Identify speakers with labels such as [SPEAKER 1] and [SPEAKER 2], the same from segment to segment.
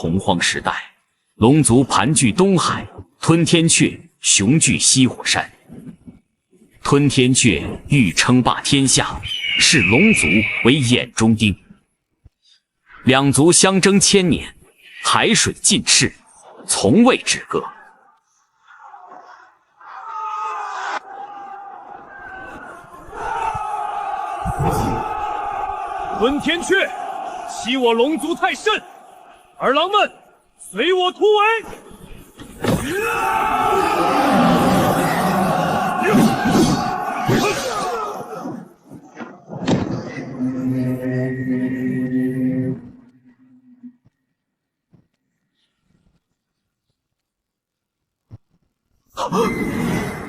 [SPEAKER 1] 洪荒时代，龙族盘踞东海，吞天阙雄踞西火山。吞天阙欲称霸天下，视龙族为眼中钉。两族相争千年，海水尽赤，从未止戈。
[SPEAKER 2] 吞天阙，欺我龙族太甚！儿郎们，随我突围！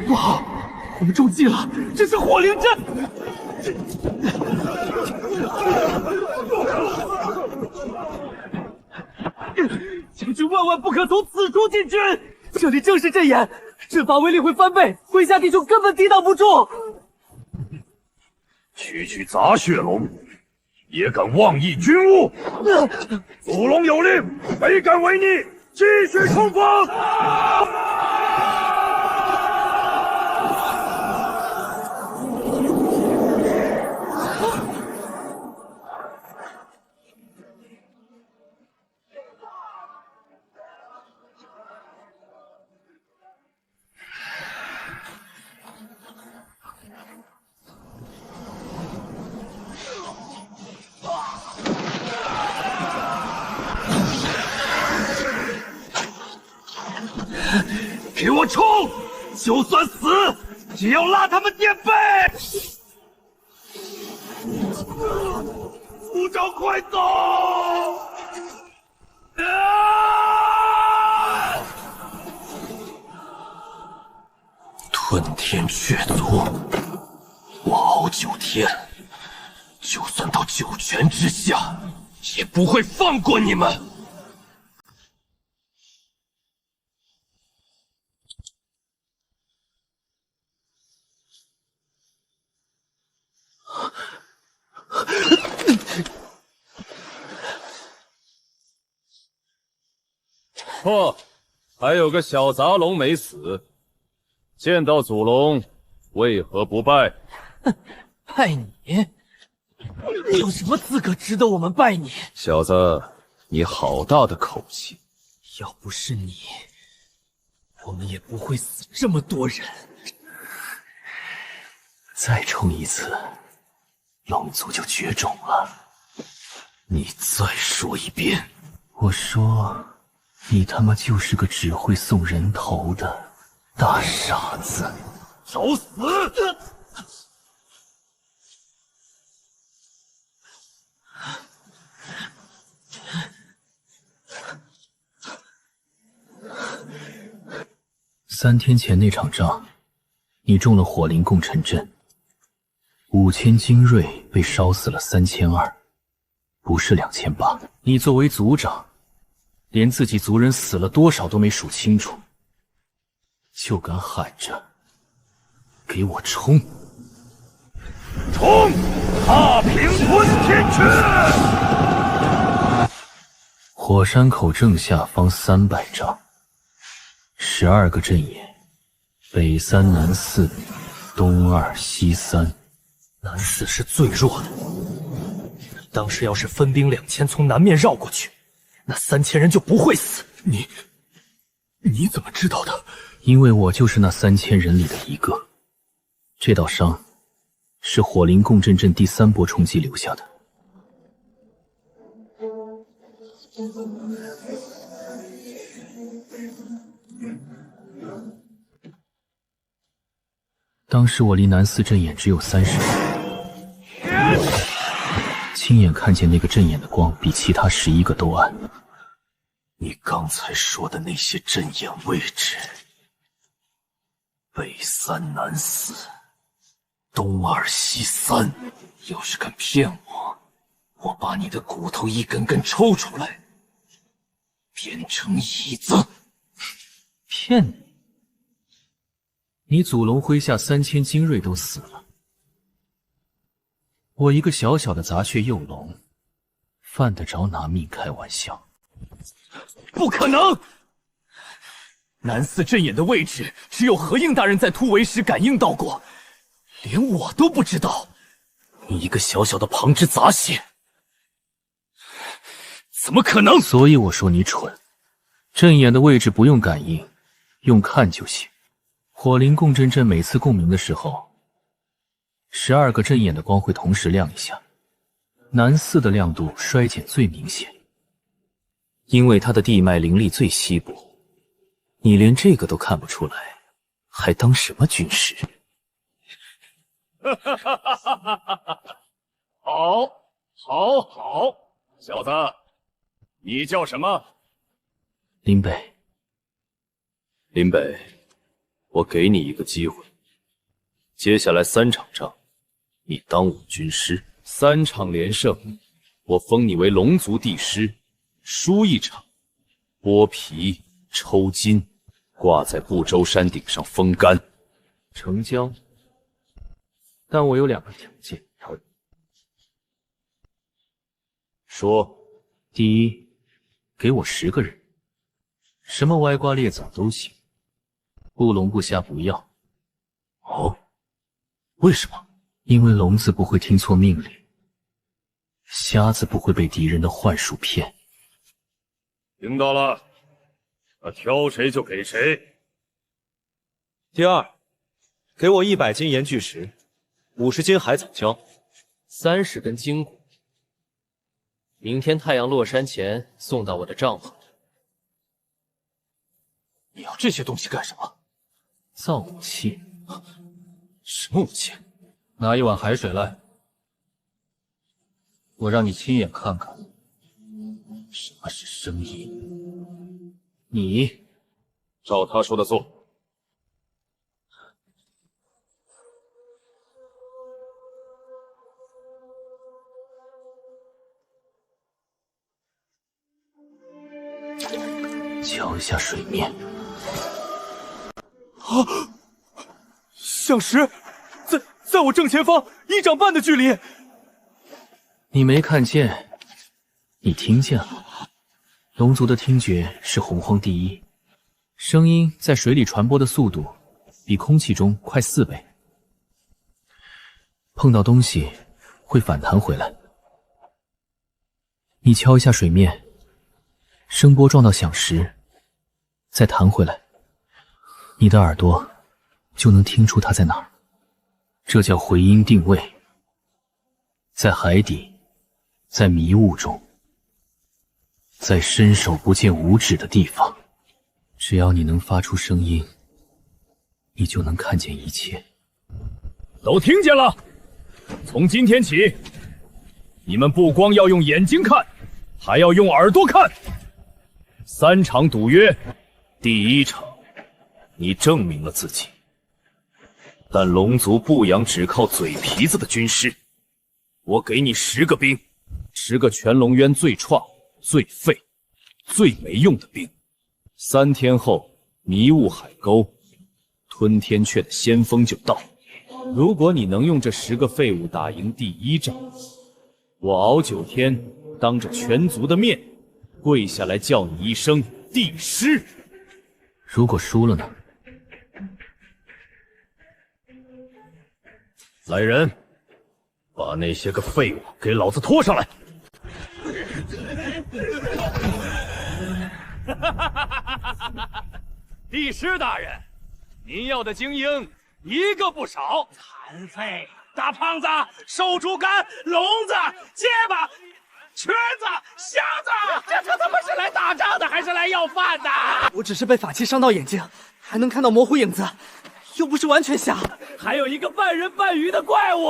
[SPEAKER 3] 不好，我们中计了，这是火灵阵！将军万万不可从此处进军，这里正是阵眼，阵法威力会翻倍，麾下弟兄根本抵挡不住。
[SPEAKER 2] 区区杂血龙，也敢妄议军务？祖龙有令，谁敢违逆，继续冲锋！给我冲！就算死，也要拉他们垫背！族长，快走！
[SPEAKER 3] 吞天阙族，我熬9天，就算到九泉之下，也不会放过你们！
[SPEAKER 2] 哦，还有个小杂龙没死，见到祖龙，为何不拜？
[SPEAKER 3] 拜你？你有什么资格值得我们拜你？
[SPEAKER 2] 小子，你好大的口气！
[SPEAKER 3] 要不是你，我们也不会死这么多人。再冲一次，龙族就绝种了。你再说一遍。我说，你他妈就是个只会送人头的大傻子。
[SPEAKER 2] 找死！3
[SPEAKER 3] 天前那场仗，你中了火灵共振阵，5000精锐被烧死了3200，不是2800。你作为族长，连自己族人死了多少都没数清楚，就敢喊着给我冲！
[SPEAKER 2] 冲！踏平吞天阙！
[SPEAKER 3] 火山口正下方300丈，12个阵眼，北3南4，东2西3。南4是最弱的。当时要是分兵2000从南面绕过去，那3000人就不会死。你怎么知道的？因为我就是那3000人里的一个。这道伤是火灵共振阵第3波冲击留下的。当时我离南4阵眼只有30米，亲眼看见那个阵眼的光比其他11个都暗。你刚才说的那些阵眼位置，北3南4，东2西3，要是敢骗我，我把你的骨头一根根抽出来，变成椅子。骗你？你祖龙麾下3000精锐都死了，我一个小小的杂血幼龙，犯得着拿命开玩笑？不可能！南四阵眼的位置，只有何应大人在突围时感应到过，连我都不知道。你一个小小的旁支杂血，怎么可能？所以我说你蠢。阵眼的位置不用感应，用看就行。火灵共振阵每次共鸣的时候，12个阵眼的光会同时亮一下。南四的亮度衰减最明显，因为它的地脉灵力最稀薄。你连这个都看不出来，还当什么军师？
[SPEAKER 2] 好，好，好，小子，你叫什么？
[SPEAKER 3] 林北。林北，我给你一个机会，接下来3场仗，你当我军师，3场连胜，我封你为龙族帝师，输1场，剥皮抽筋，挂在不周山顶上风干。成交。但我有2个条件。说。第一，给我10个人，什么歪瓜裂枣都行，不龙不虾不要。哦，为什么？因为聋子不会听错命令，瞎子不会被敌人的幻术骗。
[SPEAKER 2] 听到了，那挑谁就给谁。
[SPEAKER 4] 第二，给我100斤盐巨石，50斤海藻胶，30根筋骨。明天太阳落山前送到我的帐篷。
[SPEAKER 3] 你要这些东西干什么？造武器。什么武器？拿一碗海水来，我让你亲眼看看什么是声音。你
[SPEAKER 2] 照他说的做。
[SPEAKER 3] 瞧一下水面。
[SPEAKER 4] 响石，在我正前方1掌半的距离。
[SPEAKER 3] 你没看见，你听见了。龙族的听觉是洪荒第一，声音在水里传播的速度比空气中快4倍，碰到东西会反弹回来。你敲一下水面，声波撞到响石，再弹回来，你的耳朵就能听出它在哪儿。这叫回音定位。在海底，在迷雾中，在伸手不见五指的地方，只要你能发出声音，你就能看见一切。
[SPEAKER 2] 都听见了，从今天起，你们不光要用眼睛看，还要用耳朵看。3场赌约，
[SPEAKER 3] 第1场，你证明了自己，但龙族不养只靠嘴皮子的军师。我给你10个兵，10个全龙渊最创、最废、最没用的兵。3天后，迷雾海沟，吞天阙的先锋就到。如果你能用这10个废物打赢第1仗，我敖九天当着全族的面跪下来叫你一声帝师。如果输了呢？
[SPEAKER 2] 来人，把那些个废物给老子拖上来！帝师大人，您要的精英一个不少。
[SPEAKER 5] 残废、大胖子、瘦竹竿、聋子、结巴、瘸子、瞎子，这他妈是来打仗的还是来要饭的？
[SPEAKER 6] 我只是被法器伤到眼睛，还能看到模糊影子，又不是完全瞎。
[SPEAKER 5] 还有一个半人半鱼的怪物。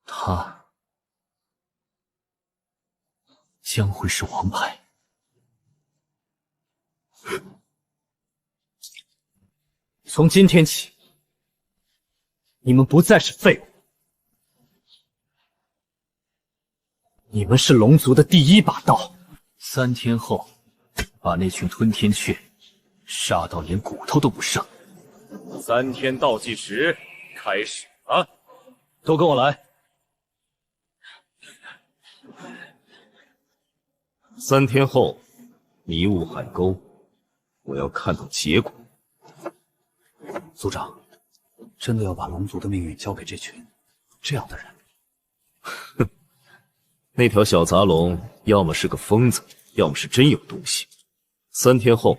[SPEAKER 3] 他将会是王牌。
[SPEAKER 6] 从今天起，你们不再是废物。
[SPEAKER 3] 你们是龙族的第一把刀。3天后，把那群吞天雀杀到连骨头都不剩。
[SPEAKER 2] 3天倒计时开始了，都跟我来。3天后，迷雾海沟，我要看到结果。
[SPEAKER 7] 族长，真的要把龙族的命运交给这群这样的人？
[SPEAKER 2] 哼，那条小杂龙要么是个疯子，要么是真有东西。3天后，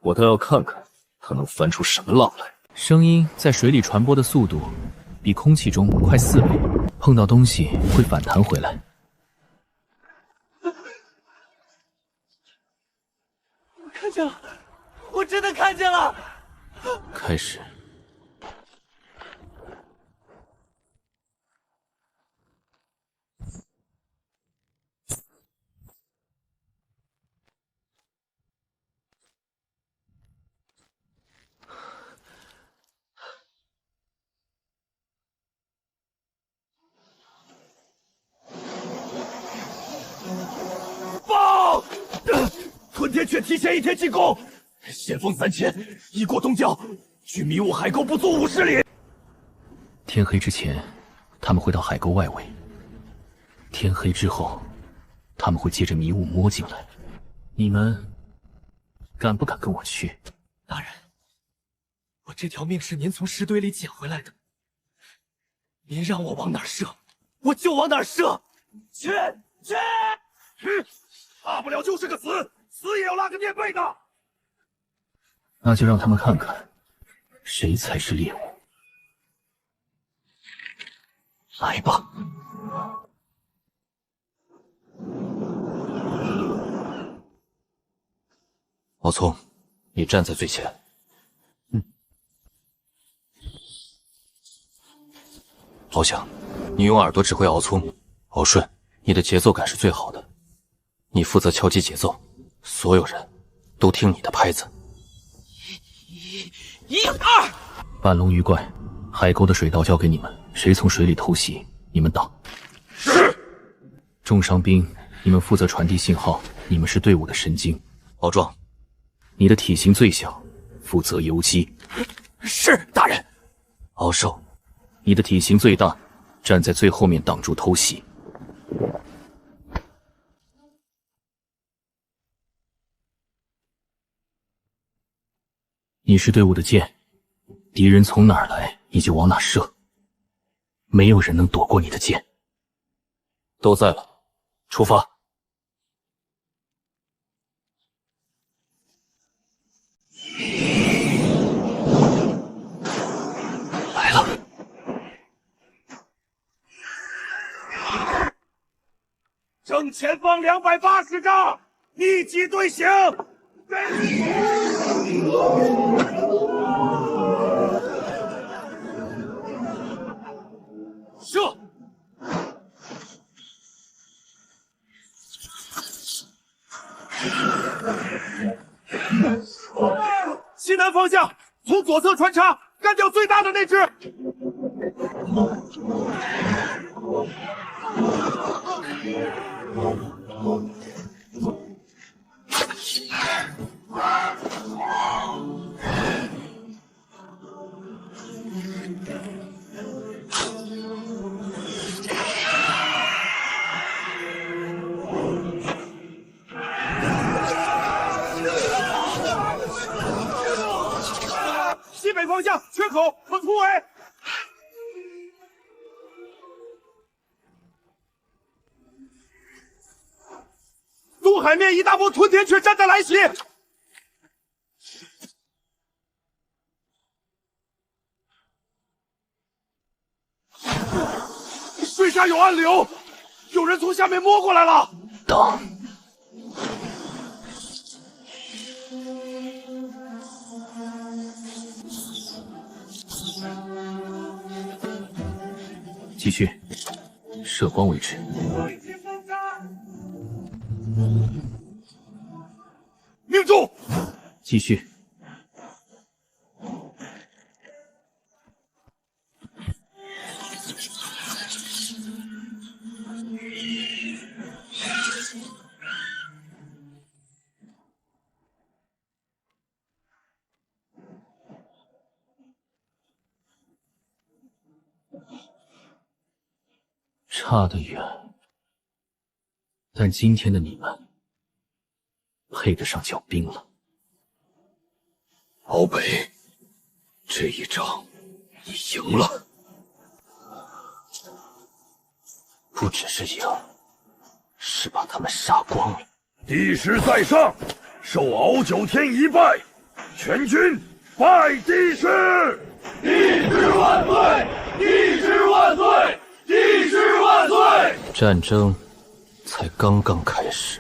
[SPEAKER 2] 我倒要看看他能翻出什么浪来。
[SPEAKER 3] 声音在水里传播的速度比空气中快4倍，碰到东西会反弹回来。
[SPEAKER 6] 我看见了，我真的看见了。
[SPEAKER 3] 开始。
[SPEAKER 5] 报！吞天雀提前1天进攻，先锋3000，一过东郊，距迷雾海沟不足50里。
[SPEAKER 3] 天黑之前，他们会到海沟外围；天黑之后，他们会借着迷雾摸进来。你们敢不敢跟我去？
[SPEAKER 6] 大人，我这条命是您从石堆里捡回来的，您让我往哪儿射，我就往哪儿射。
[SPEAKER 5] 去！大不了就是个死，死也要拉个垫背的。
[SPEAKER 3] 那就让他们看看，谁才是猎物。来吧。
[SPEAKER 7] 敖聪，你站在最前。翱翔，你用耳朵指挥敖聪。敖顺，你的节奏感是最好的，你负责敲击节奏，所有人都听你的拍子。
[SPEAKER 6] 1、2，
[SPEAKER 3] 半龙鱼怪，海沟的水道交给你们，谁从水里偷袭，你们挡。
[SPEAKER 5] 是。
[SPEAKER 3] 重伤兵，你们负责传递信号，你们是队伍的神经。
[SPEAKER 7] 敖壮，
[SPEAKER 3] 你的体型最小，负责游击。
[SPEAKER 6] 是，大人。
[SPEAKER 3] 敖寿，你的体型最大，站在最后面挡住偷袭。你是队伍的箭，敌人从哪儿来你就往哪射，没有人能躲过你的箭。
[SPEAKER 7] 都在了，出发。
[SPEAKER 3] 来了。
[SPEAKER 5] 正前方280丈，密集队形。射！西南方向，从左侧穿插，干掉最大的那只。西北方向缺口可突围。东海面一大波吞天雀正在来袭，水下有暗流，有人从下面摸过来了。
[SPEAKER 3] 挡！继续，射光为止。
[SPEAKER 5] 命中！
[SPEAKER 3] 继续。差得远，但今天的你们配得上叫兵了。
[SPEAKER 8] 鳌北，这一仗你赢了。
[SPEAKER 3] 不只是赢，是把他们杀光了。
[SPEAKER 8] 帝师在上，受敖九天一拜，全军拜帝师！帝师万岁！帝师万岁！帝师万岁！
[SPEAKER 3] 战争才刚刚开始。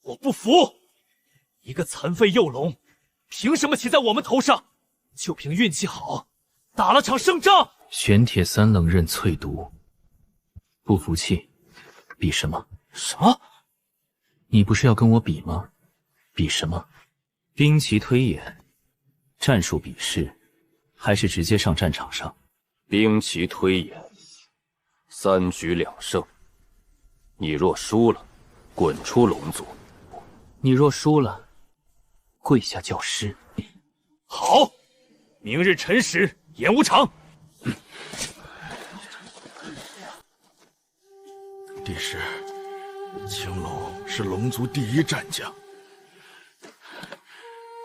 [SPEAKER 6] 我不服！一个残废幼龙，凭什么骑在我们头上？就凭运气好，打了场胜仗。
[SPEAKER 3] 玄铁三冷刃淬毒，不服气，比什么？
[SPEAKER 6] 什么？
[SPEAKER 3] 你不是要跟我比吗？比什么？兵棋推演，战术比试，还是直接上战场上？
[SPEAKER 7] 兵棋推演，3局2胜。你若输了，滚出龙族；
[SPEAKER 3] 你若输了，跪下叫师。
[SPEAKER 6] 好，明日辰时演武场。
[SPEAKER 8] 帝师，青龙是龙族第一战将，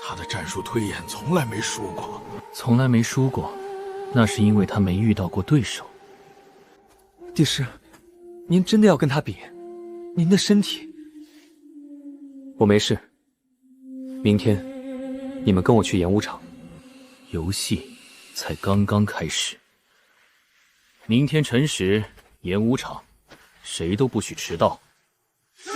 [SPEAKER 8] 他的战术推演从来没输过。
[SPEAKER 3] 从来没输过，那是因为他没遇到过对手。
[SPEAKER 6] 帝师，您真的要跟他比？您的身体……我没事。明天，你们跟我去演武场。
[SPEAKER 3] 游戏才刚刚开始。明天辰时演武场，谁都不许迟到。
[SPEAKER 8] 是。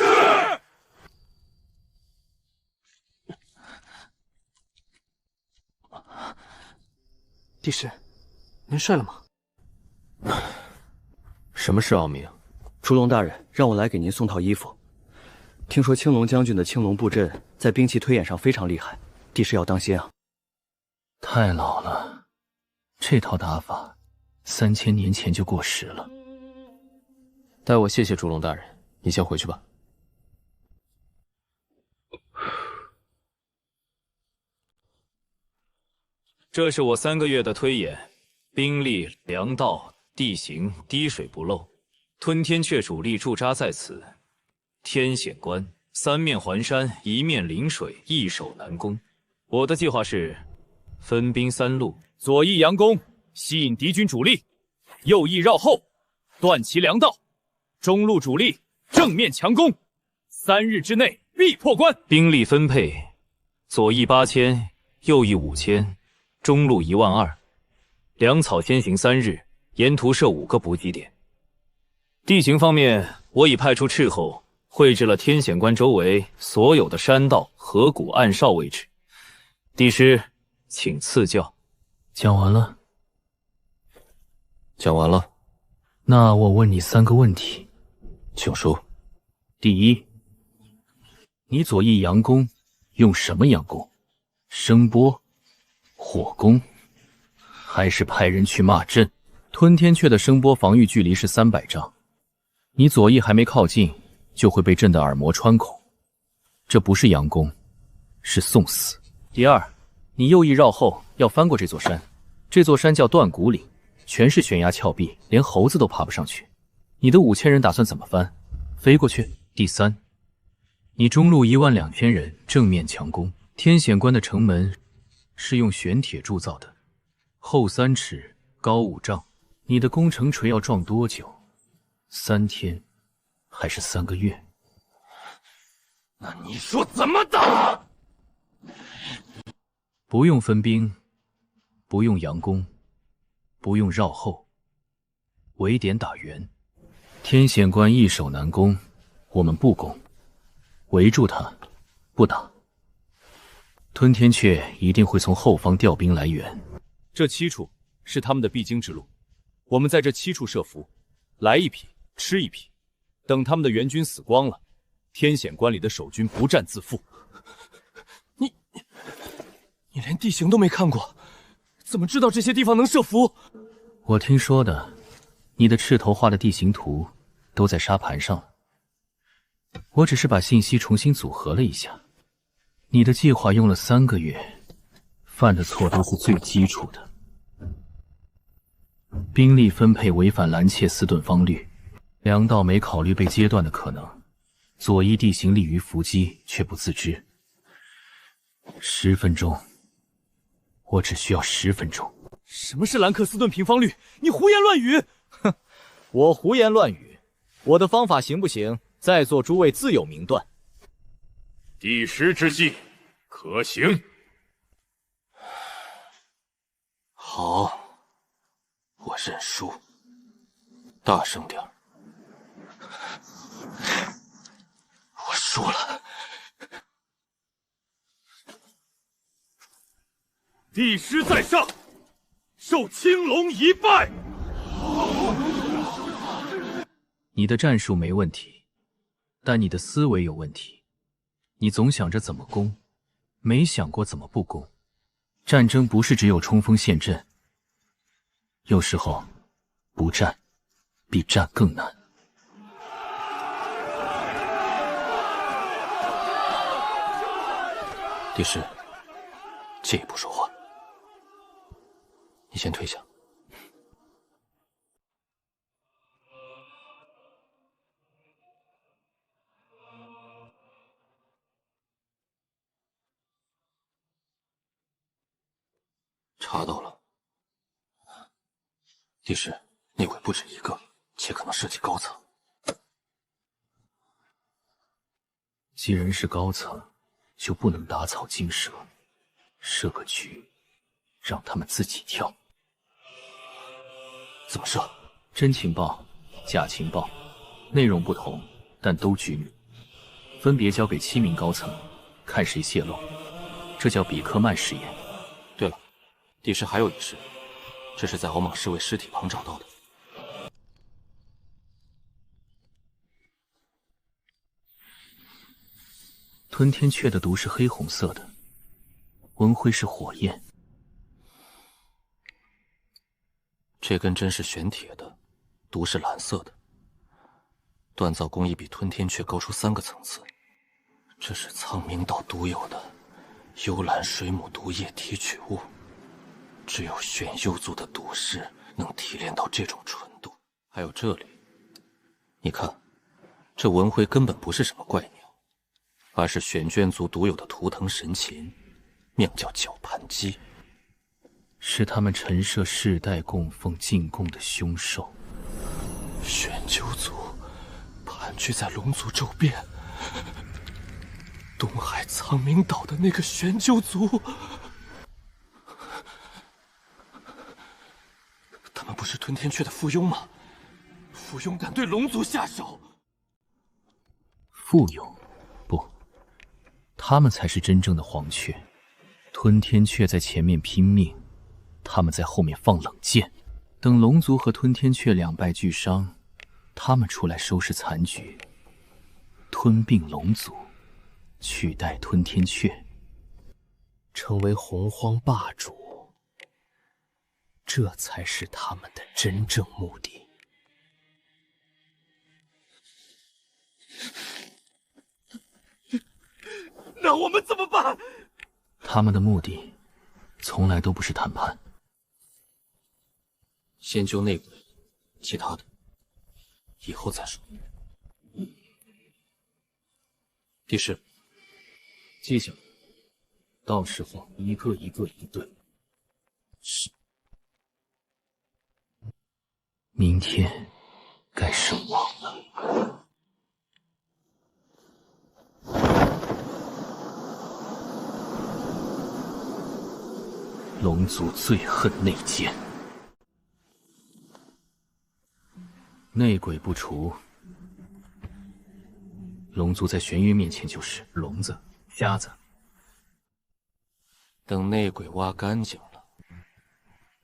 [SPEAKER 6] 帝师，您睡了吗？
[SPEAKER 4] 什么事，敖明？烛龙大人让我来给您送套衣服。听说青龙将军的青龙布阵在兵棋推演上非常厉害，帝师要当心啊。
[SPEAKER 3] 太老了，这套打法3000年前就过时了。
[SPEAKER 4] 代我谢谢烛龙大人，你先回去吧。
[SPEAKER 2] 这是我3个月的推演，兵力、粮道、地形滴水不漏。吞天雀主力驻扎在此，天险关3面环山，1面临水，易守难攻。我的计划是分兵3路，左翼佯攻，吸引敌军主力；右翼绕后，断其粮道；中路主力正面强攻。3日之内必破关。兵力分配：左翼8000，右翼5000，中路12000。粮草先行3日，沿途设5个补给点。地形方面，我已派出斥候绘制了天险关周围所有的山道、河谷、暗哨位置。帝师，请赐教。
[SPEAKER 3] 讲完了？
[SPEAKER 4] 讲完了。
[SPEAKER 3] 那我问你3个问题，
[SPEAKER 4] 请说。
[SPEAKER 3] 第一，你左翼佯攻用什么佯攻？声波、火攻，还是派人去骂阵？吞天雀的声波防御距离是300丈，你左翼还没靠近，就会被震得耳膜穿孔，这不是佯攻，是送死。第二，你右翼绕后要翻过这座山，这座山叫断骨岭，全是悬崖峭壁，连猴子都爬不上去。你的5000人打算怎么翻？飞过去？第三，你中路12000人正面强攻，天险关的城门是用玄铁铸造的，厚3尺，高5丈。你的攻城锤要撞多久？3天，还是3个月？
[SPEAKER 8] 那你说怎么打？
[SPEAKER 3] 不用分兵，不用佯攻，不用绕后，围点打援。天险关易守难攻，我们不攻，围住他，不打。吞天雀一定会从后方调兵来援。
[SPEAKER 2] 这7处是他们的必经之路，我们在这7处设伏，来一匹吃一匹，等他们的援军死光了，天险关里的守军不战自负。
[SPEAKER 6] 你连地形都没看过，怎么知道这些地方能设伏？
[SPEAKER 3] 我听说的，你的赤头画的地形图都在沙盘上，我只是把信息重新组合了一下。你的计划用了3个月，犯的错都是最基础的。兵力分配违反兰切斯顿方律，梁道没考虑被截断的可能，左翼地形利于伏击，却不自知。10分钟，我只需要10分钟。
[SPEAKER 6] 什么是兰克斯顿平方律？你胡言乱语！
[SPEAKER 4] 哼，我胡言乱语，我的方法行不行？在座诸位自有明断。
[SPEAKER 8] 第10之计，可行。
[SPEAKER 7] 好，我认输。大声点儿。我输了。
[SPEAKER 8] 帝师在上，受青龙一拜。
[SPEAKER 3] 你的战术没问题，但你的思维有问题。你总想着怎么攻，没想过怎么不攻。战争不是只有冲锋陷阵，有时候不战比战更难。
[SPEAKER 7] 帝师，借一步说话。你先退下。查到了，帝师，内鬼不止一个，且可能涉及高层。
[SPEAKER 3] 既然是高层，就不能打草惊蛇，设个局，让他们自己跳。
[SPEAKER 7] 怎么设？
[SPEAKER 3] 真情报、假情报，内容不同，但都机密，分别交给7名高层，看谁泄露。这叫比克曼实验。
[SPEAKER 7] 对了，帝师还有一事，这是在敖莽侍卫尸体旁找到的。
[SPEAKER 3] 吞天雀的毒是黑红色的，文辉是火焰。
[SPEAKER 7] 这根针是玄铁的，毒是蓝色的，锻造工艺比吞天雀高出3个层次。这是苍冥岛独有的幽蓝水母毒液提取物，只有玄幽族的毒师能提炼到这种纯度。还有这里，你看，这文辉根本不是什么怪鸟，而是玄娟族独有的图腾神禽，名叫绞盘鸡。
[SPEAKER 3] 是他们陈设世代供奉进贡的凶兽。
[SPEAKER 7] 玄鸠族盘踞在龙族周边，东海苍冥岛的那个玄鸠族，他们不是吞天雀的附庸吗？附庸敢对龙族下手？
[SPEAKER 3] 附庸？不，他们才是真正的黄雀。吞天雀在前面拼命，他们在后面放冷箭，等龙族和吞天雀两败俱伤，他们出来收拾残局，吞并龙族，取代吞天雀，
[SPEAKER 4] 成为洪荒霸主，这才是他们的真正目的。
[SPEAKER 8] 那我们怎么办？
[SPEAKER 3] 他们的目的从来都不是谈判。
[SPEAKER 7] 先救内鬼，其他的以后再说。帝师，
[SPEAKER 3] 记下，到时候一个一个应对。是。明天该是我了。龙族最恨内奸，内鬼不除，龙族在玄月面前就是聋子、瞎子。
[SPEAKER 7] 等内鬼挖干净了，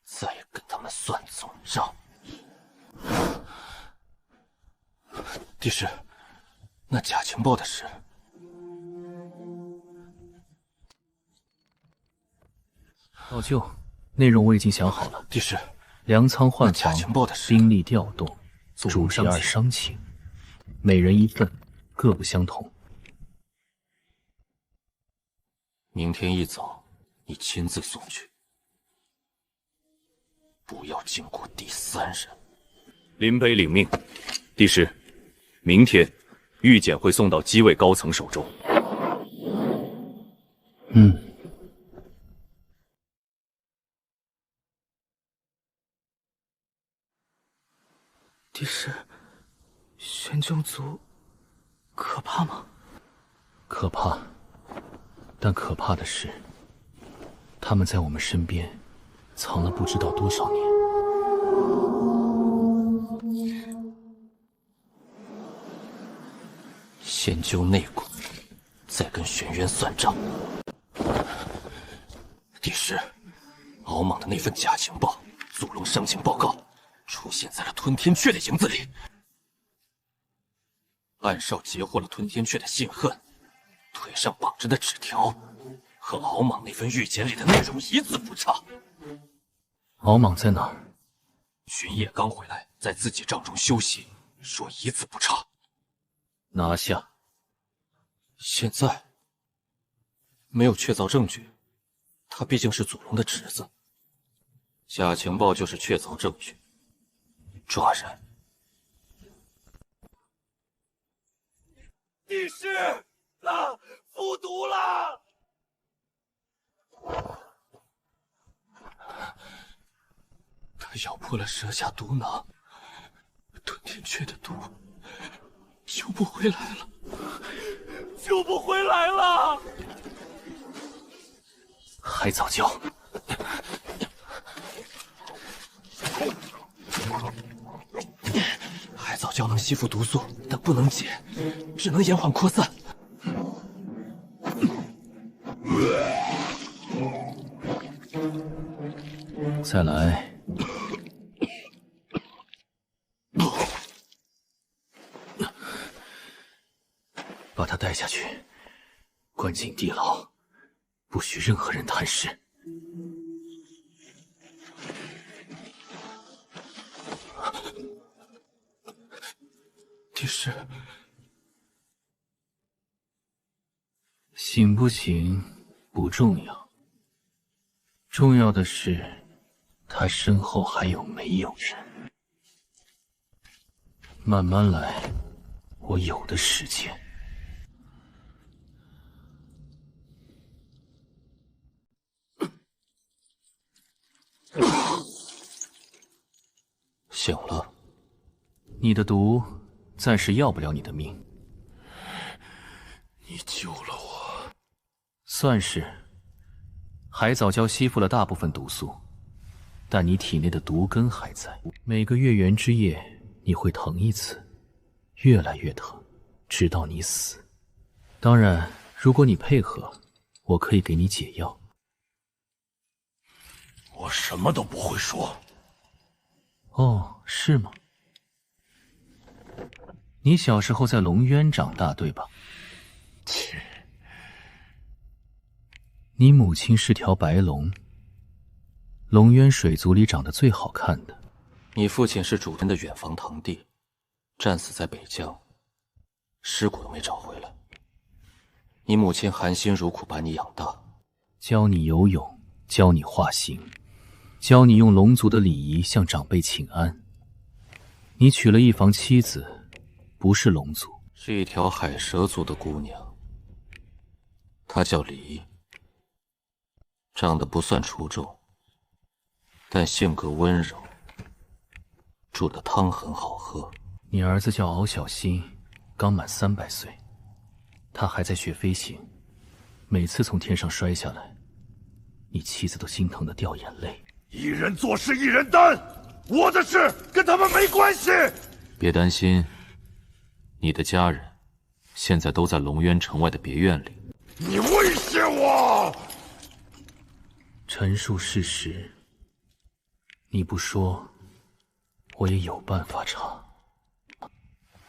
[SPEAKER 7] 再跟他们算总账。帝师，那假情报的事，
[SPEAKER 3] 老舅，内容我已经想好了。
[SPEAKER 7] 帝师，
[SPEAKER 3] 粮仓换
[SPEAKER 7] 假情报的事，
[SPEAKER 3] 兵力调动，主题2伤情，每人1份，各不相同。
[SPEAKER 7] 明天一早，你亲自送去。不要经过第3人。
[SPEAKER 9] 林北领命。帝师，明天玉简会送到几位高层手中。
[SPEAKER 6] 帝师，玄宗族可怕吗？
[SPEAKER 3] 可怕，但可怕的是，他们在我们身边藏了不知道多少年。
[SPEAKER 7] 先究内鬼，再跟玄渊算账。帝师，敖莽的那份假情报，祖龙伤情报告出现在了吞天阙的营子里。暗哨截获了吞天阙的信函，腿上绑着的纸条和敖莽那份玉简里的内容一字不差。
[SPEAKER 3] 敖莽在哪儿？
[SPEAKER 7] 巡夜刚回来，在自己帐中休息，说一字不差。
[SPEAKER 3] 拿下。
[SPEAKER 7] 现在没有确凿证据，他毕竟是祖龙的侄子，假情报就是确凿证据，抓人。
[SPEAKER 5] 帝师，服毒了！
[SPEAKER 7] 他咬破了蛇下毒囊，吞天阙的毒救不回来了，
[SPEAKER 5] 救不回来了！
[SPEAKER 3] 海藻胶，
[SPEAKER 7] 海藻胶能吸附毒素，但不能解，只能延缓扩散。
[SPEAKER 3] 再来。把他带下去，关进地牢，不许任何人探视。
[SPEAKER 7] 帝师，
[SPEAKER 3] 醒不醒不重要，重要的是他身后还有没有人。慢慢来，我有的时间。
[SPEAKER 7] 醒了，
[SPEAKER 3] 你的毒暂时要不了你的命。
[SPEAKER 7] 你救了我，
[SPEAKER 3] 算是。海藻胶吸附了大部分毒素，但你体内的毒根还在。每个月圆之夜，你会疼一次，越来越疼，直到你死。当然，如果你配合，我可以给你解药。
[SPEAKER 8] 我什么都不会说。
[SPEAKER 3] 哦，是吗？你小时候在龙渊长大，对吧？
[SPEAKER 8] 切！
[SPEAKER 3] 你母亲是条白龙，龙渊水族里长得最好看的。
[SPEAKER 7] 你父亲是主人的远房堂弟，战死在北疆，尸骨都没找回来。你母亲含辛茹苦把你养大，
[SPEAKER 3] 教你游泳，教你化形，教你用龙族的礼仪向长辈请安。你娶了一房妻子，不是龙族，
[SPEAKER 7] 是一条海蛇族的姑娘，她叫离，长得不算出众，但性格温柔，煮的汤很好喝。
[SPEAKER 3] 你儿子叫敖小新，刚满300岁，他还在学飞行，每次从天上摔下来，你妻子都心疼得掉眼泪。
[SPEAKER 8] 一人做事一人担，我的事跟他们没关系。
[SPEAKER 9] 别担心，你的家人现在都在龙渊城外的别院里。
[SPEAKER 8] 你威胁我！
[SPEAKER 3] 陈述事实，你不说，我也有办法查。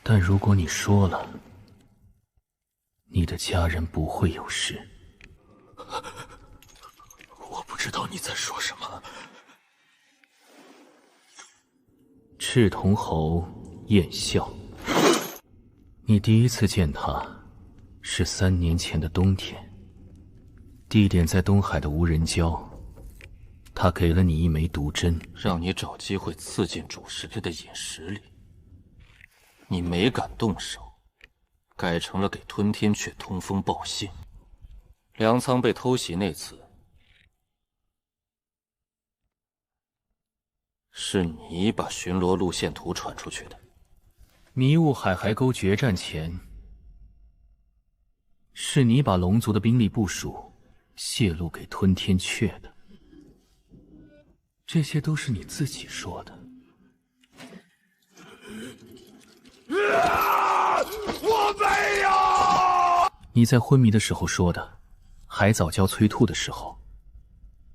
[SPEAKER 3] 但如果你说了，你的家人不会有事。
[SPEAKER 7] 我不知道你在说什么。
[SPEAKER 3] 赤瞳侯燕啸，你第一次见他是3年前的冬天，地点在东海的无人礁，他给了你一枚毒针，
[SPEAKER 7] 让你找机会刺进主石里的饮食里。你没敢动手，改成了给吞天雀通风报信。粮仓被偷袭那次，是你把巡逻路线图传出去的。
[SPEAKER 3] 迷雾海骸沟决战前，是你把龙族的兵力部署泄露给吞天雀的。这些都是你自己说的。
[SPEAKER 8] 我没有。
[SPEAKER 3] 你在昏迷的时候说的，海藻礁催吐的时候，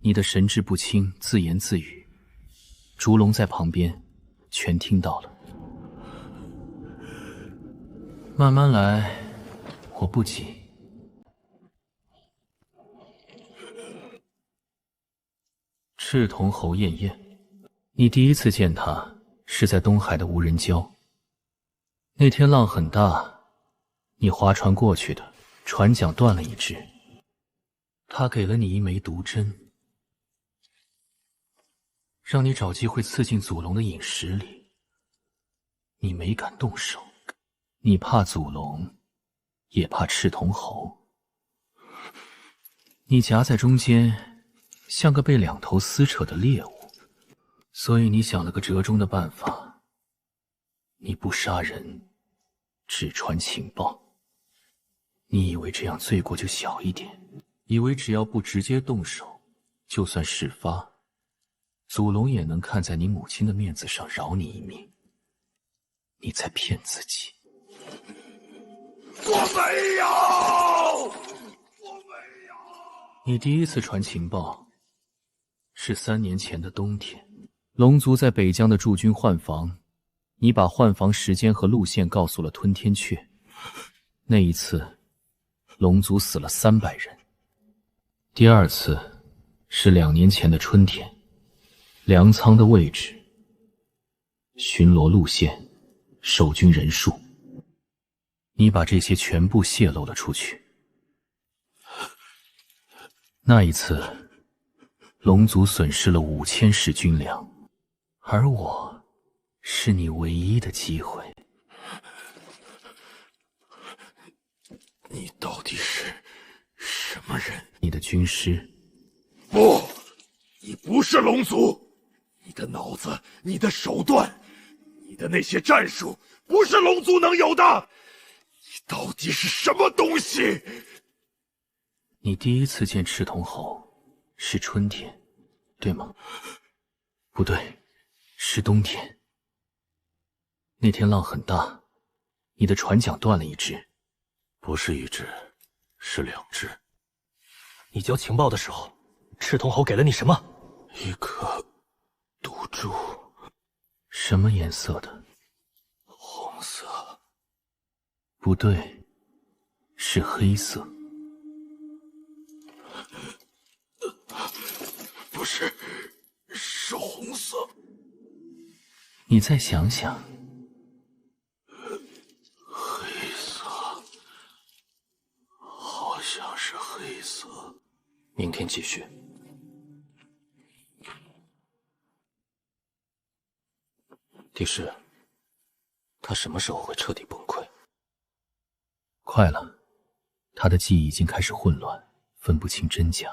[SPEAKER 3] 你的神志不清，自言自语，烛龙在旁边全听到了。慢慢来，我不急。赤铜侯燕燕，你第一次见他是在东海的无人礁。那天浪很大，你划船过去的，船桨断了一只。他给了你一枚毒针，让你找机会刺进祖龙的饮食里。你没敢动手，你怕祖龙，也怕赤铜侯。你夹在中间，像个被两头撕扯的猎物，所以你想了个折中的办法。你不杀人，只传情报。你以为这样罪过就小一点，以为只要不直接动手，就算事发，祖龙也能看在你母亲的面子上饶你一命。你在骗自己。
[SPEAKER 8] 我没有，我没有。
[SPEAKER 3] 你第一次传情报是3年前的冬天，龙族在北疆的驻军换防，你把换防时间和路线告诉了吞天雀。那一次，龙族死了300人。第二次是2年前的春天，粮仓的位置、巡逻路线、守军人数，你把这些全部泄露了出去。那一次，龙族损失了5000石军粮，而我是你唯一的机会。
[SPEAKER 8] 你到底是什么人？
[SPEAKER 3] 你的军师。
[SPEAKER 8] 不，你不是龙族。你的脑子，你的手段，你的那些战术，不是龙族能有的。你到底是什么东西？
[SPEAKER 3] 你第一次见赤铜侯是春天，对吗？不对，是冬天。那天浪很大，你的船桨断了一只。
[SPEAKER 7] 不是一只，是2只。
[SPEAKER 6] 你交情报的时候，赤铜侯给了你什么？
[SPEAKER 7] 一颗毒珠。
[SPEAKER 3] 什么颜色的？
[SPEAKER 7] 红色。
[SPEAKER 3] 不对，是黑色。
[SPEAKER 8] 不是，是红色。
[SPEAKER 3] 你再想想。
[SPEAKER 7] 黑色，好像是黑色。明天继续。帝师，他什么时候会彻底崩溃？
[SPEAKER 3] 快了，他的记忆已经开始混乱，分不清真假。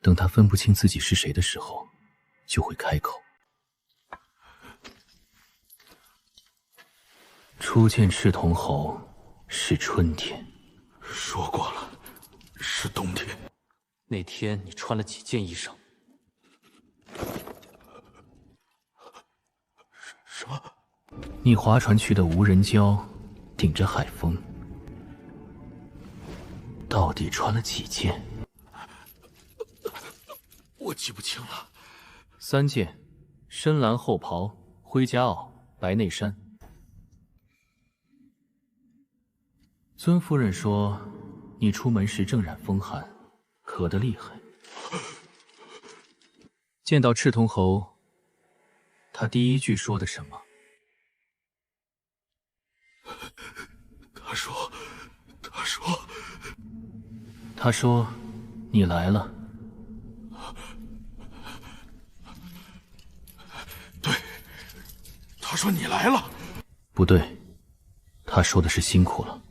[SPEAKER 3] 等他分不清自己是谁的时候，就会开口。初见赤铜侯是春天。
[SPEAKER 8] 说过了，是冬天。
[SPEAKER 6] 那天你穿了几件衣裳？
[SPEAKER 8] 什么？
[SPEAKER 3] 你划船去的无人礁，顶着海风，到底穿了几件？
[SPEAKER 8] 我记不清了。
[SPEAKER 3] 3件，深蓝后袍，灰夹袄，白内衫。尊夫人说，你出门时正染风寒，渴得厉害。见到赤铜侯，他第一句说的什么？
[SPEAKER 8] 他说，
[SPEAKER 3] 你来了。
[SPEAKER 8] 说你来了。
[SPEAKER 3] 不对，他说的是辛苦了。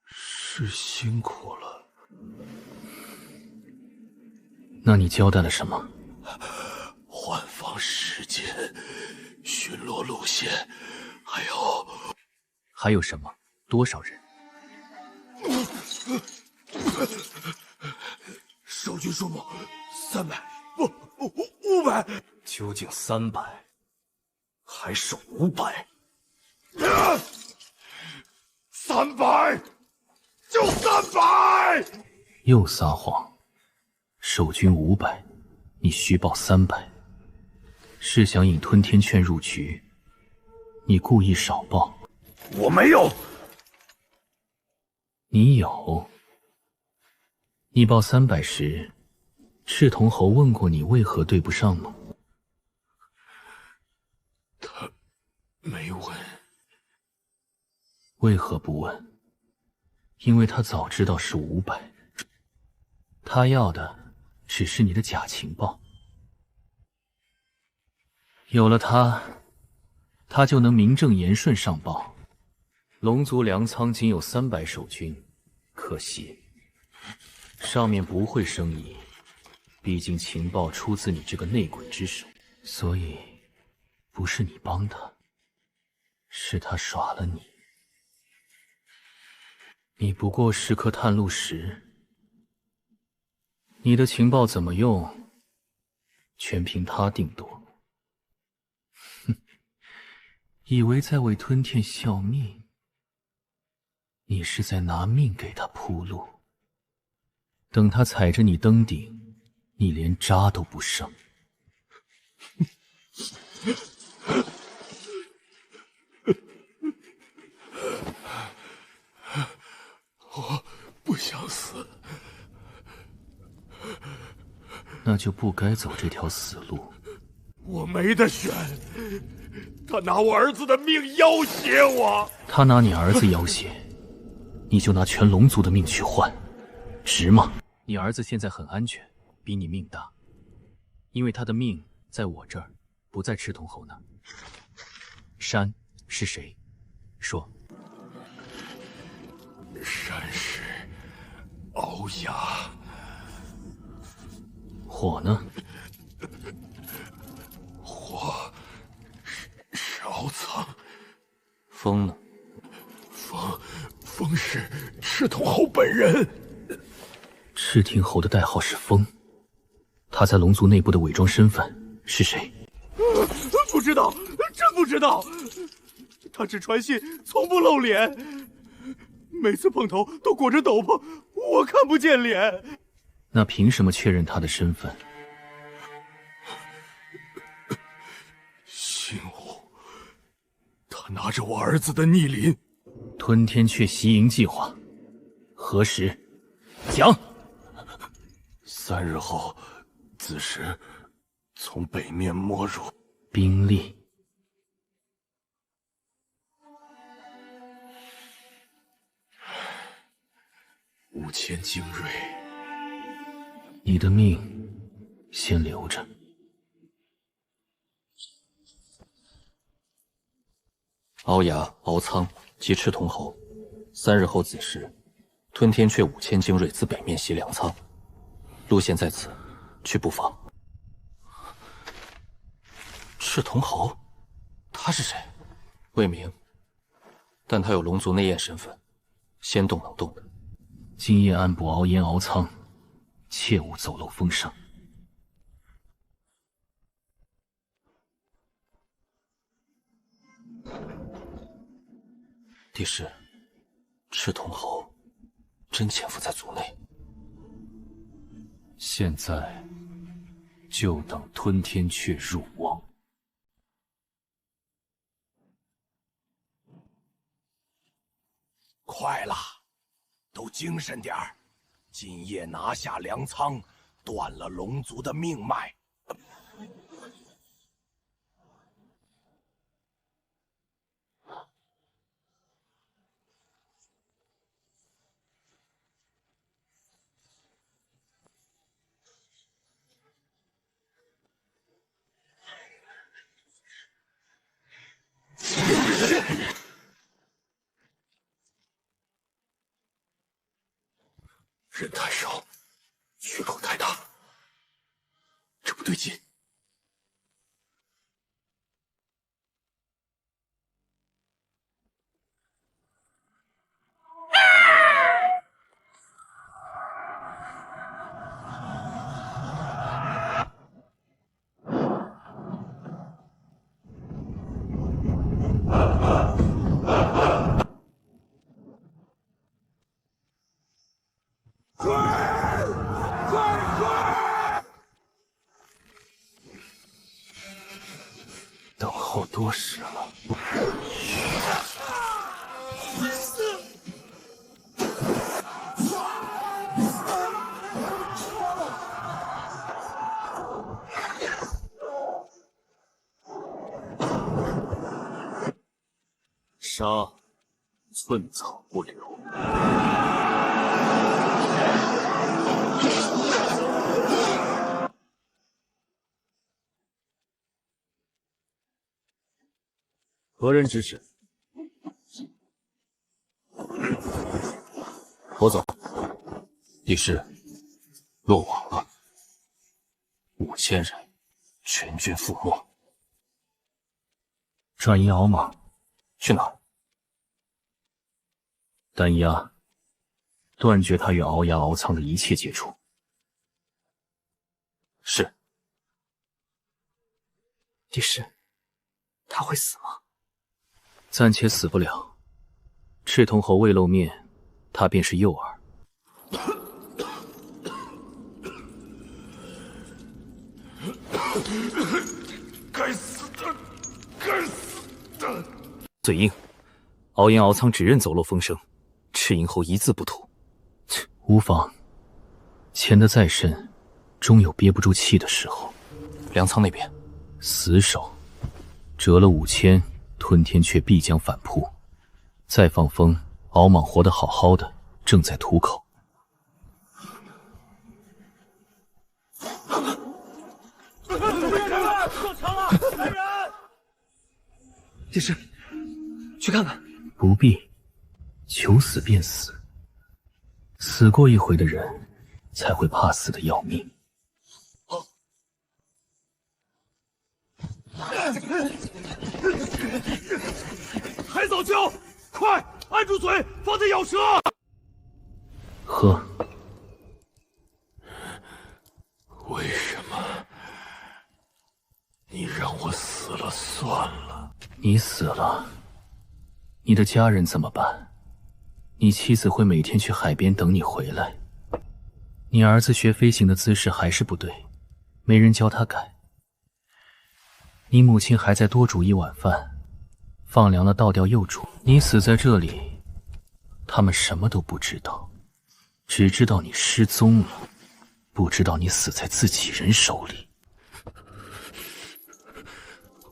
[SPEAKER 8] 是辛苦了。
[SPEAKER 3] 那你交代了什么？
[SPEAKER 8] 换防时间、巡逻路线，
[SPEAKER 3] 还有什么？多少人？
[SPEAKER 8] 守军数目300，不500。
[SPEAKER 3] 究竟300，还是500？300，
[SPEAKER 8] 就300！
[SPEAKER 3] 又撒谎！守军500，你虚报300，是想引吞天券入局？你故意少报。
[SPEAKER 8] 我没有。
[SPEAKER 3] 你有。你报300时，赤瞳侯问过你为何对不上吗？
[SPEAKER 8] 他没问。
[SPEAKER 3] 为何不问？因为他早知道是500，他要的只是你的假情报。有了他，他就能名正言顺上报。龙族粮仓仅有300守军，可惜上面不会生疑，毕竟情报出自你这个内鬼之手，所以不是你帮他，是他耍了你。你不过是颗探路石，你的情报怎么用，全凭他定夺。哼，以为在为吞天效命，你是在拿命给他铺路。等他踩着你登顶，你连渣都不剩。
[SPEAKER 8] 我不想死。
[SPEAKER 3] 那就不该走这条死路。
[SPEAKER 8] 我没得选，他拿我儿子的命要挟我。
[SPEAKER 3] 他拿你儿子要挟，你就拿全龙族的命去换，值吗？你儿子现在很安全，比你命大，因为他的命在我这儿，不在赤瞳侯那。山是谁？说。
[SPEAKER 8] 山是鳌牙。
[SPEAKER 3] 火呢？
[SPEAKER 8] 火是敖仓。
[SPEAKER 7] 风呢？
[SPEAKER 8] 风是赤瞳侯本人。
[SPEAKER 3] 赤庭侯的代号是风，他在龙族内部的伪装身份是谁？
[SPEAKER 8] 不知道，真不知道。他只传信，从不露脸，每次碰头都裹着斗篷，我看不见脸。
[SPEAKER 3] 那凭什么确认他的身份？
[SPEAKER 8] 信物，他拿着我儿子的逆鳞。
[SPEAKER 3] 吞天阙袭营计划何时？讲。
[SPEAKER 8] 3日后，子时从北面没入。
[SPEAKER 3] 兵力
[SPEAKER 8] 5000精锐。
[SPEAKER 3] 你的命先留着。
[SPEAKER 7] 鳌牙、敖仓及赤瞳侯，3日后子时，吞天阙5000精锐自北面袭粮仓，路线在此，去布防。赤瞳侯，他是谁？未明，但他有龙族内验身份，先动能动的。
[SPEAKER 3] 今夜暗捕鳌岩、敖仓，切勿走漏风声。
[SPEAKER 7] 帝师，赤瞳侯真潜伏在族内？
[SPEAKER 3] 现在就等吞天阙入王。
[SPEAKER 8] 快了，都精神点儿！今夜拿下粮仓，断了龙族的命脉。人太少，缺口太大，这不对劲。
[SPEAKER 3] 等候多时了。
[SPEAKER 1] 杀，寸草不留。何人指使？
[SPEAKER 7] 侯总，帝释，落网了，5000人，全军覆没。
[SPEAKER 3] 转移鳌蟒，
[SPEAKER 7] 去哪儿？
[SPEAKER 3] 丹压，断绝他与鳌牙、鳌苍的一切接触。
[SPEAKER 7] 是。
[SPEAKER 6] 帝释，他会死吗？
[SPEAKER 3] 暂且死不了。赤瞳侯未露面，他便是诱饵。
[SPEAKER 8] 该死的，该死的！
[SPEAKER 3] 嘴硬，鳌炎、鳌苍只认走漏风声，赤银侯一字不吐。无妨，潜得再深，终有憋不住气的时候。
[SPEAKER 7] 粮仓那边，
[SPEAKER 3] 死守，折了5000，吞天雀必将反扑。再放风，鳌蟒活得好好的，正在吐口。
[SPEAKER 5] 受伤了，来人！
[SPEAKER 6] 帝释，去看看。
[SPEAKER 3] 不必，求死便死。死过一回的人，才会怕死的要命。
[SPEAKER 8] 海藻胶，快按住嘴，方才咬舌。
[SPEAKER 3] 喝。
[SPEAKER 8] 为什么？你让我死了算了。
[SPEAKER 3] 你死了，你的家人怎么办？你妻子会每天去海边等你回来。你儿子学飞行的姿势还是不对，没人教他改。你母亲还在多煮一碗饭，放凉了倒掉又煮。你死在这里，他们什么都不知道，只知道你失踪了，不知道你死在自己人手里。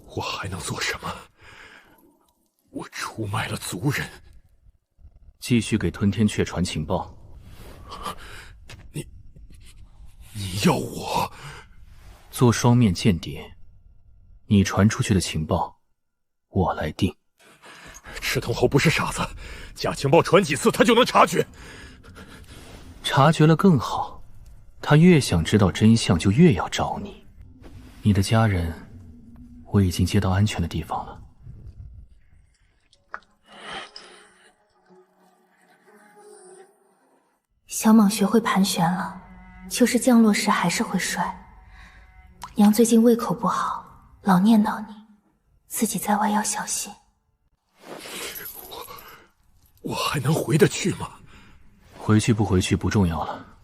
[SPEAKER 8] 我还能做什么？我出卖了族人。
[SPEAKER 3] 继续给吞天雀传情报。
[SPEAKER 8] 你要我
[SPEAKER 3] 做双面间谍？你传出去的情报，我来定。
[SPEAKER 8] 赤瞳侯不是傻子，假情报传几次他就能察觉。
[SPEAKER 3] 察觉了更好，他越想知道真相，就越要找你。你的家人，我已经接到安全的地方了。
[SPEAKER 10] 小蟒学会盘旋了，就是降落时还是会摔。娘最近胃口不好，老念叨你，自己在外要小心。
[SPEAKER 8] 我还能回得去吗？
[SPEAKER 3] 回去不回去不重要了，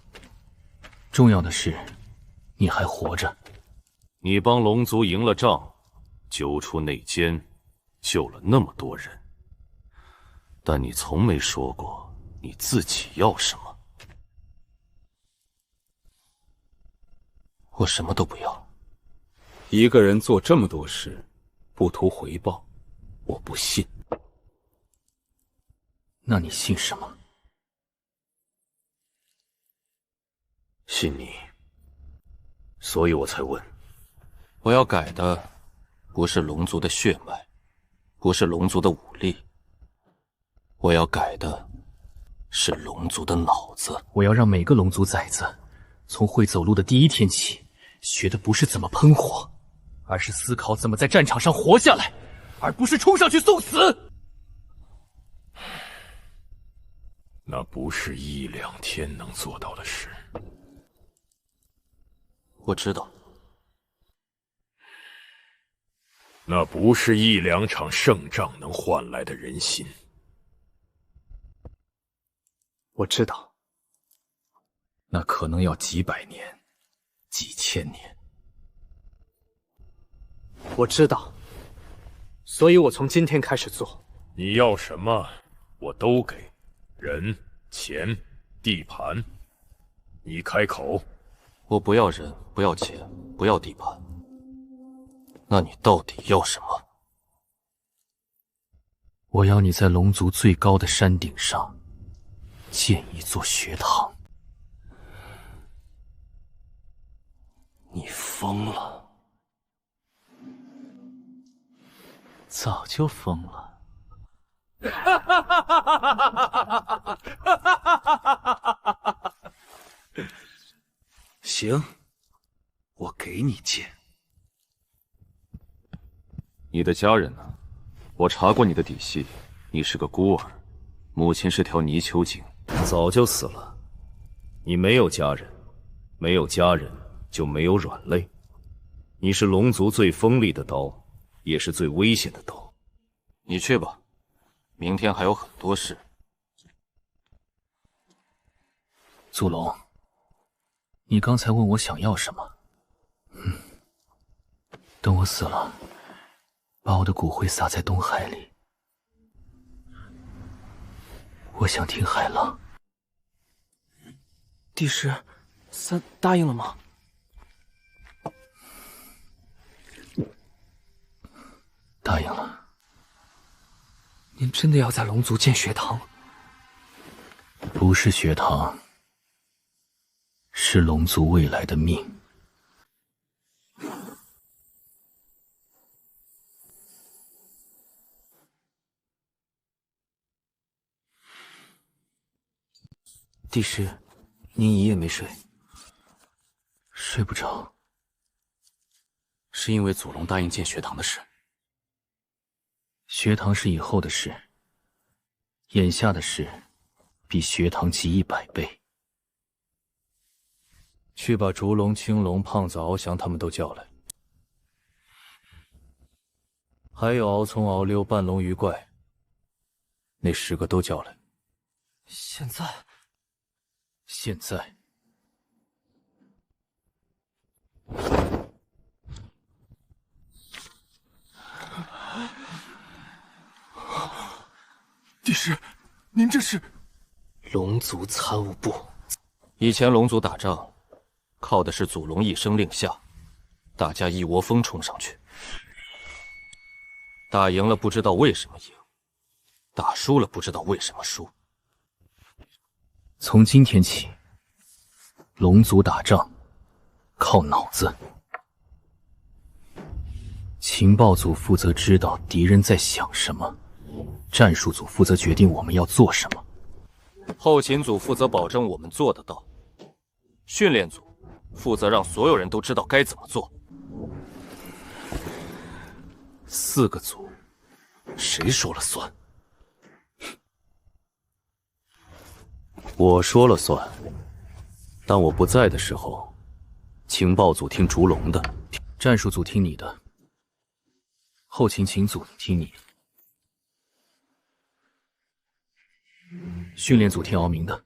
[SPEAKER 3] 重要的是你还活着。
[SPEAKER 9] 你帮龙族赢了仗，揪出内奸，救了那么多人，但你从没说过你自己要什么。
[SPEAKER 7] 我什么都不要。
[SPEAKER 11] 一个人做这么多事，不图回报，我不信。
[SPEAKER 3] 那你信什么？
[SPEAKER 9] 信你，所以我才问。
[SPEAKER 7] 我要改的不是龙族的血脉，不是龙族的武力，我要改的是龙族的脑子。
[SPEAKER 3] 我要让每个龙族崽子，从会走路的第一天起，学的不是怎么喷火，而是思考怎么在战场上活下来，而不是冲上去送死。
[SPEAKER 9] 那不是1、2天能做到的事。
[SPEAKER 7] 我知道。
[SPEAKER 9] 那不是1、2场胜仗能换来的人心。
[SPEAKER 6] 我知道，那可能要几百年、几千年。我知道，所以我从今天开始做。
[SPEAKER 9] 你要什么，我都给，人、钱、地盘。你开口。
[SPEAKER 7] 我不要人，不要钱，不要地盘。那你到底要什么？
[SPEAKER 3] 我要你在龙族最高的山顶上建一座学堂。
[SPEAKER 7] 你疯了？
[SPEAKER 3] 早就疯了。
[SPEAKER 11] 行，我给你建。
[SPEAKER 9] 你的家人呢？我查过你的底细，你是个孤儿，母亲是条泥鳅精，
[SPEAKER 11] 早就死了。你没有家人，没有家人就没有软肋。你是龙族最锋利的刀，也是最危险的刀。
[SPEAKER 7] 你去吧，明天还有很多事。
[SPEAKER 3] 祖龙，你刚才问我想要什么？等我死了，把我的骨灰撒在东海里。我想听海浪。
[SPEAKER 6] 帝师，三答应了吗？
[SPEAKER 3] 答应了。
[SPEAKER 6] 您真的要在龙族建学堂？
[SPEAKER 3] 不是学堂，是龙族未来的命。
[SPEAKER 6] 帝师，您一夜没睡，
[SPEAKER 3] 睡不着，
[SPEAKER 6] 是因为祖龙答应建学堂的事。
[SPEAKER 3] 学堂是以后的事，眼下的事比学堂急100倍。
[SPEAKER 6] 去把烛龙、青龙、胖子、翱翔他们都叫来，还有敖葱、敖溜、半龙鱼怪，那10个都叫来。现在？
[SPEAKER 3] 现在。
[SPEAKER 6] 帝师，您这是？龙族参务部。
[SPEAKER 7] 以前龙族打仗，靠的是祖龙一声令下，大家一窝蜂冲上去，打赢了不知道为什么赢，打输了不知道为什么输。
[SPEAKER 3] 从今天起，龙族打仗靠脑子。情报组负责知道敌人在想什么，战术组负责决定我们要做什么，
[SPEAKER 7] 后勤组负责保证我们做得到，训练组负责让所有人都知道该怎么做。
[SPEAKER 6] 4个组，谁说了算？我说了算，但我不在的时候，情报组听烛龙的，
[SPEAKER 3] 战术组听你的，后勤情组听你，训练组听敖明的。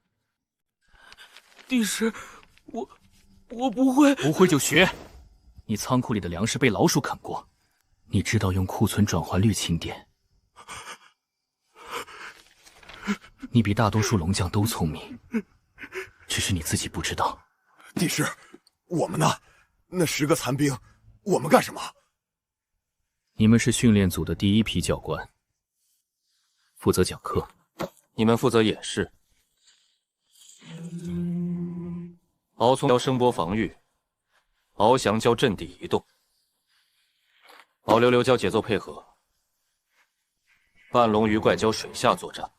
[SPEAKER 6] 帝师，我不会。
[SPEAKER 3] 不会就学。你仓库里的粮食被老鼠啃过，你知道用库存转换率清点。你比大多数龙将都聪明，只是你自己不知道。
[SPEAKER 8] 帝师，我们呢？那10个残兵，我们干什么？
[SPEAKER 3] 你们是训练组的第一批教官，负责讲课。
[SPEAKER 7] 你们负责演示。敖葱教声波防御，翱翔教阵地移动，敖溜溜教节奏配合，半龙鱼怪教水下作战。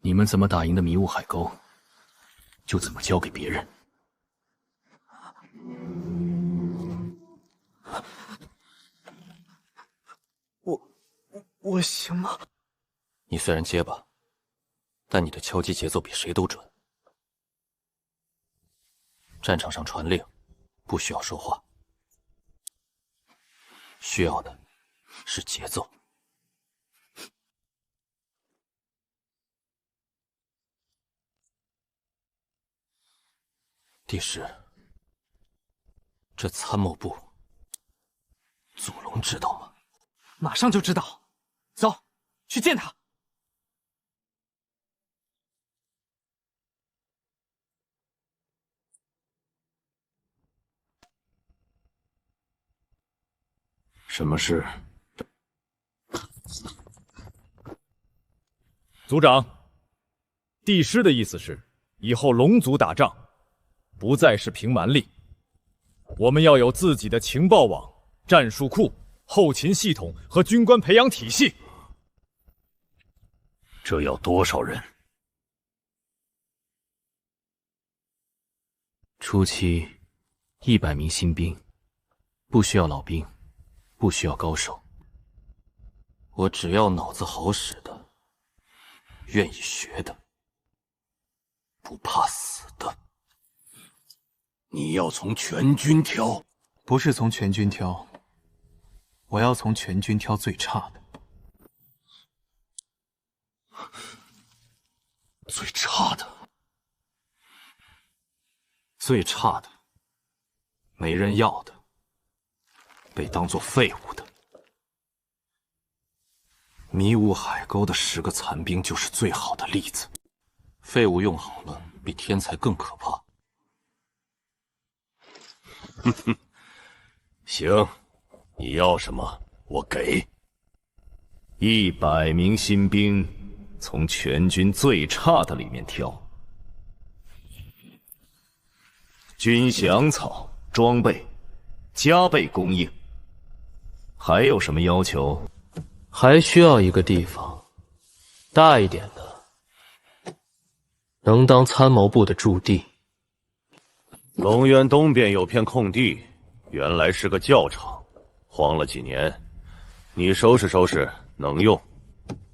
[SPEAKER 3] 你们怎么打赢的迷雾海沟，就怎么交给别人。
[SPEAKER 6] 我行吗？
[SPEAKER 7] 你虽然结巴，但你的敲击节奏比谁都准。战场上传令，不需要说话，需要的是节奏。帝师，这参谋部，祖龙知道吗？
[SPEAKER 6] 马上就知道。走，去见他。
[SPEAKER 11] 什么事？
[SPEAKER 12] 族长，帝师的意思是，以后龙族打仗，不再是凭蛮力，我们要有自己的情报网、战术库、后勤系统和军官培养体系。
[SPEAKER 11] 这要多少人？
[SPEAKER 3] 初期100名新兵，不需要老兵，不需要高手。
[SPEAKER 7] 我只要脑子好使的，愿意学的，不怕死的。
[SPEAKER 8] 你要从全军挑？
[SPEAKER 13] 不是从全军挑，我要从全军挑最差的。
[SPEAKER 8] 最差的，
[SPEAKER 7] 最差的，没人要的，被当作废物的。迷雾海沟的10个残兵就是最好的例子。废物用好了，比天才更可怕。
[SPEAKER 11] 哼哼，行，你要什么我给。100名新兵，从全军最差的里面挑。军饷草、装备加倍供应。还有什么要求？
[SPEAKER 4] 还需要一个地方，大一点的，能当参谋部的驻地。
[SPEAKER 11] 龙渊东边有片空地，原来是个教场，荒了几年，你收拾收拾，能用，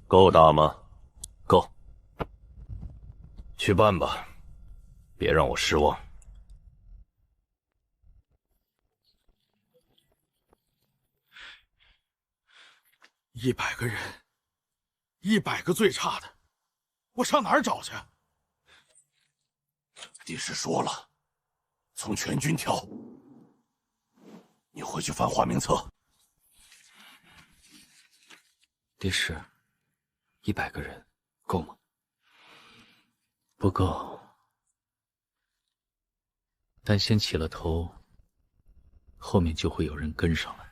[SPEAKER 11] 够大吗？
[SPEAKER 7] 够。
[SPEAKER 11] 去办吧，别让我失望。
[SPEAKER 8] 100个人，100个最差的，我上哪儿找去？帝师说了，从全军挑。你回去翻花名册。
[SPEAKER 13] 帝师，100个人够吗？
[SPEAKER 3] 不够，但先起了头，后面就会有人跟上来。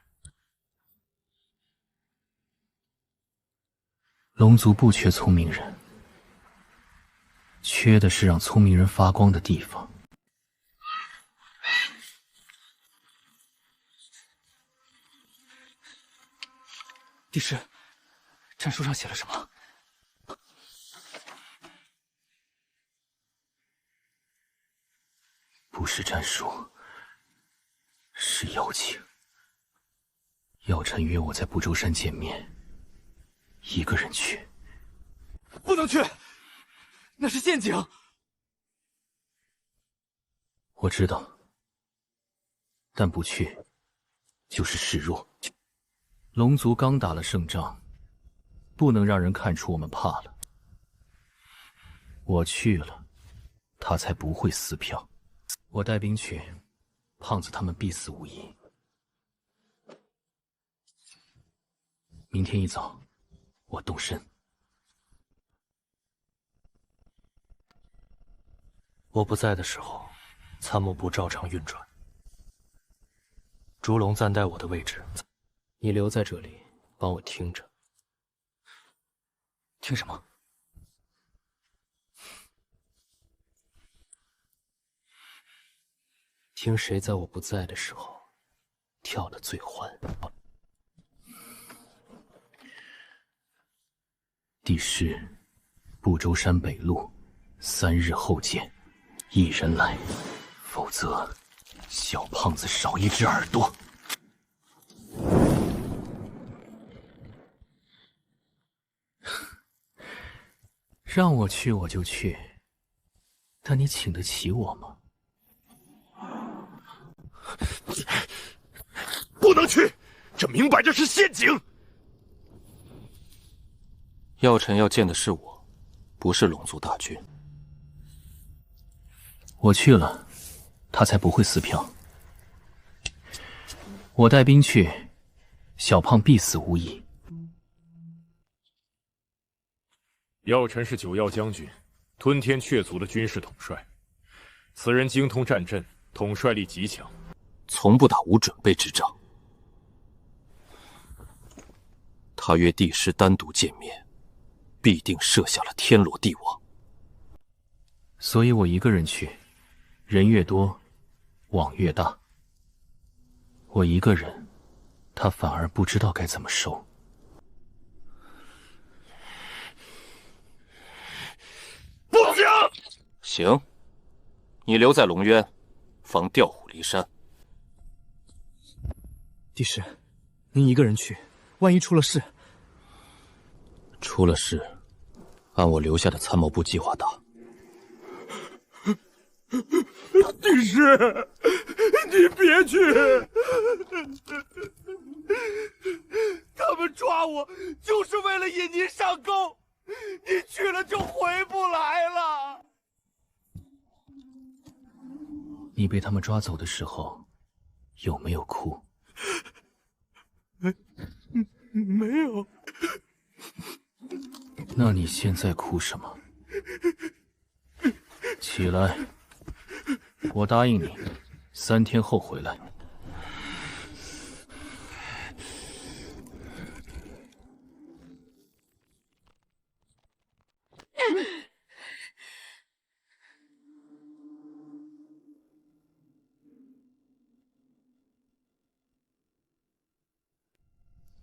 [SPEAKER 3] 龙族不缺聪明人，缺的是让聪明人发光的地方。
[SPEAKER 6] 帝师，战书上写了什么？
[SPEAKER 3] 不是战书，是邀请。药尘约我在不周山见面，一个人去。
[SPEAKER 6] 不能去，那是陷阱。
[SPEAKER 3] 我知道，但不去就是示弱。龙族刚打了胜仗，不能让人看出我们怕了。我去了，他才不会撕票。我带兵去，胖子他们必死无疑。明天一早，我动身。
[SPEAKER 7] 我不在的时候，参谋部照常运转。烛龙暂代我的位置，
[SPEAKER 4] 你留在这里，帮我听着。
[SPEAKER 6] 听什么？
[SPEAKER 4] 听谁在我不在的时候跳得最欢。
[SPEAKER 3] 帝师，不周山北路，3日后见。一人来，否则小胖子少一只耳朵。让我去我就去，但你请得起我吗？
[SPEAKER 8] 不能去，这明摆着是陷阱。
[SPEAKER 7] 药尘要见的是我，不是龙族大军。
[SPEAKER 3] 我去了，他才不会撕票。我带兵去，小胖必死无疑。
[SPEAKER 12] 药尘是九曜将军，吞天雀族的军事统帅。此人精通战阵，统帅力极强，
[SPEAKER 7] 从不打无准备之仗。他约帝师单独见面，必定设下了天罗地网。
[SPEAKER 3] 所以我一个人去，人越多，网越大。我一个人，他反而不知道该怎么收。
[SPEAKER 8] 不行！
[SPEAKER 7] 行，你留在龙渊，防调虎离山。
[SPEAKER 6] 帝师，您一个人去，万一出了事。
[SPEAKER 7] 出了事，按我留下的参谋部计划打。
[SPEAKER 8] 帝师，你别去！他们抓我就是为了引您上钩，你去了就回不来了。
[SPEAKER 3] 你被他们抓走的时候，有没有哭？
[SPEAKER 8] 没有。
[SPEAKER 3] 那你现在哭什么？起来，我答应你，3天后回来。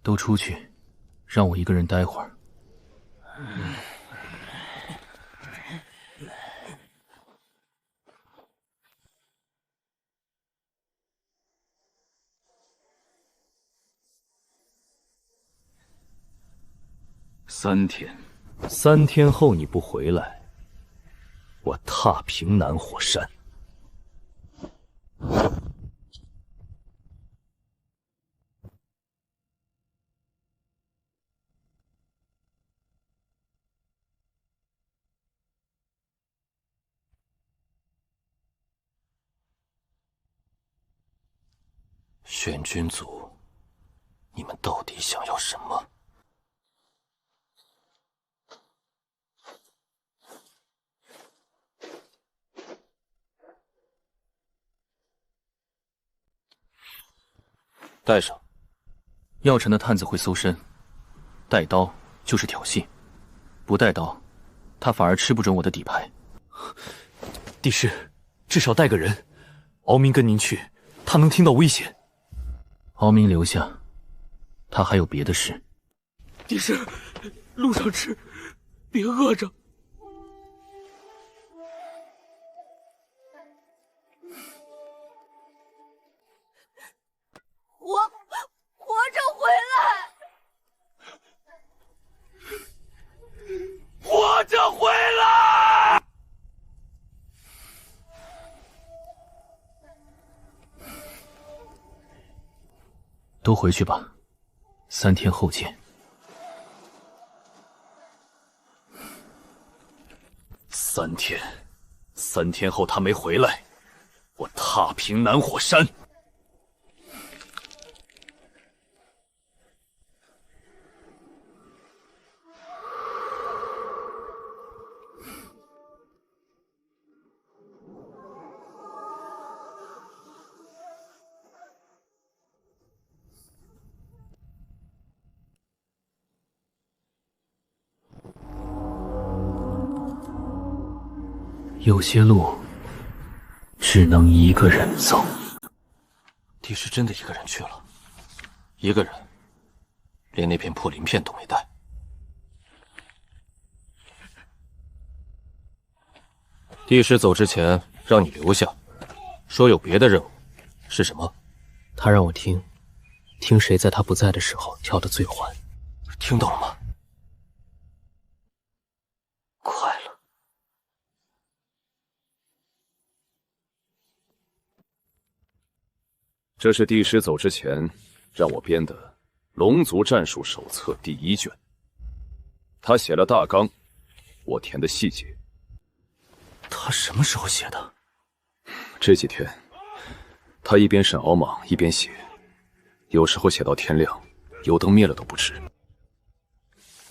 [SPEAKER 3] 都出去，让我一个人待会儿。
[SPEAKER 11] 3天，3天后你不回来，我踏平南火山。
[SPEAKER 7] 玄君族，你们到底想要什么？带上。
[SPEAKER 3] 药尘的探子会搜身，带刀就是挑衅，不带刀，他反而吃不准我的底牌。
[SPEAKER 6] 帝师，至少带个人。敖明跟您去，他能听到危险。
[SPEAKER 3] 敖明留下，他还有别的事。
[SPEAKER 8] 帝师，路上吃，别饿着。
[SPEAKER 14] 我活着回来，
[SPEAKER 8] 活着回来！
[SPEAKER 3] 都回去吧，3天后见。
[SPEAKER 11] 3天后他没回来，我踏平南火山。
[SPEAKER 3] 有些路只能一个人走。
[SPEAKER 7] 帝师真的一个人去了，一个人，连那片破鳞片都没带。帝师走之前让你留下，说有别的任务，是什么？
[SPEAKER 3] 他让我听谁在他不在的时候跳得最欢。
[SPEAKER 7] 听懂了吗？
[SPEAKER 3] 快了。
[SPEAKER 9] 这是帝师走之前让我编的《龙族战术手册》第1卷，他写了大纲，我填的细节。
[SPEAKER 3] 他什么时候写的？
[SPEAKER 9] 这几天，他一边审敖莽一边写，有时候写到天亮，油灯灭了都不知。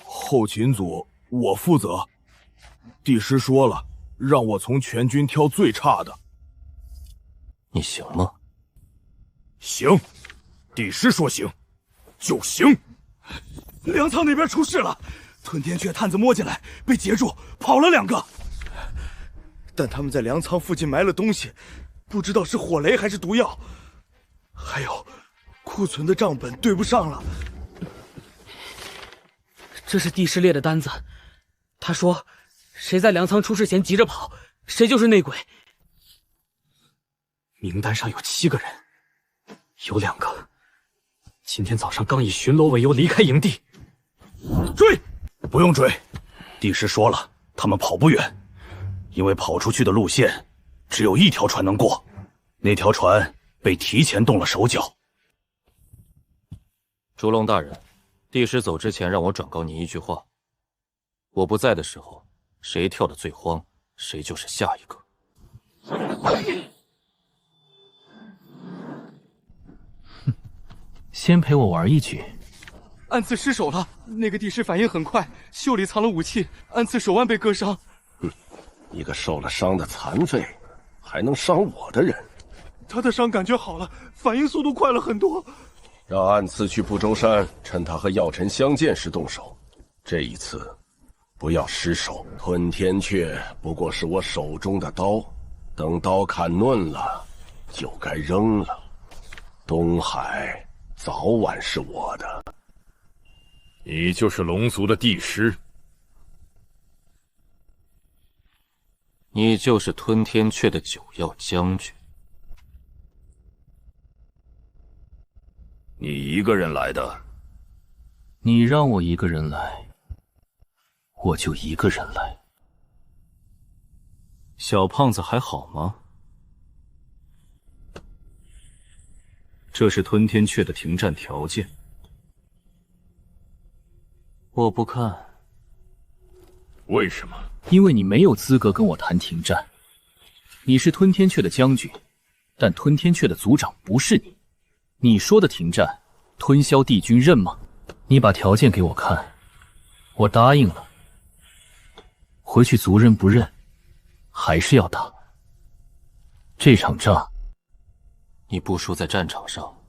[SPEAKER 8] 后勤组我负责，帝师说了，让我从全军挑最差的。
[SPEAKER 7] 你行吗？
[SPEAKER 8] 行，帝师说行，就行。粮仓那边出事了，吞天雀探子摸进来，被截住，跑了2个。但他们在粮仓附近埋了东西，不知道是火雷还是毒药。还有，库存的账本对不上了。
[SPEAKER 15] 这是帝师列的单子，他说，谁在粮仓出事前急着跑，谁就是内鬼。
[SPEAKER 6] 名单上有7个人，有2个今天早上刚以巡逻为由离开营地。
[SPEAKER 8] 追！不用追，帝师说了，他们跑不远，因为跑出去的路线只有1条船能过，那条船被提前动了手脚。
[SPEAKER 7] 烛龙大人，帝师走之前让我转告你一句话：我不在的时候，谁跳得最慌，谁就是下一个。
[SPEAKER 3] 先陪我玩一局。
[SPEAKER 6] 暗刺失手了，那个帝师反应很快，袖里藏了武器，暗刺手腕被割伤。
[SPEAKER 16] 一个受了伤的残废，还能伤我的人？
[SPEAKER 8] 他的伤感觉好了，反应速度快了很多。
[SPEAKER 16] 让暗刺去不周山，趁他和药尘相见时动手。这一次，不要失手。吞天雀不过是我手中的刀，等刀砍钝了，就该扔了。东海早晚是我的。
[SPEAKER 12] 你就是龙族的帝师，
[SPEAKER 7] 你就是吞天雀的9要将军。
[SPEAKER 12] 你一个人来的？
[SPEAKER 3] 你让我一个人来，我就一个人来。
[SPEAKER 11] 小胖子还好吗？这是吞天雀的停战条件。
[SPEAKER 3] 我不看。
[SPEAKER 12] 为什么？
[SPEAKER 3] 因为你没有资格跟我谈停战。你是吞天雀的将军，但吞天雀的族长不是你。你说的停战，吞萧帝君认吗？你把条件给我看，我答应了。回去族认不认，还是要打。这场仗，
[SPEAKER 7] 你不输在战场上，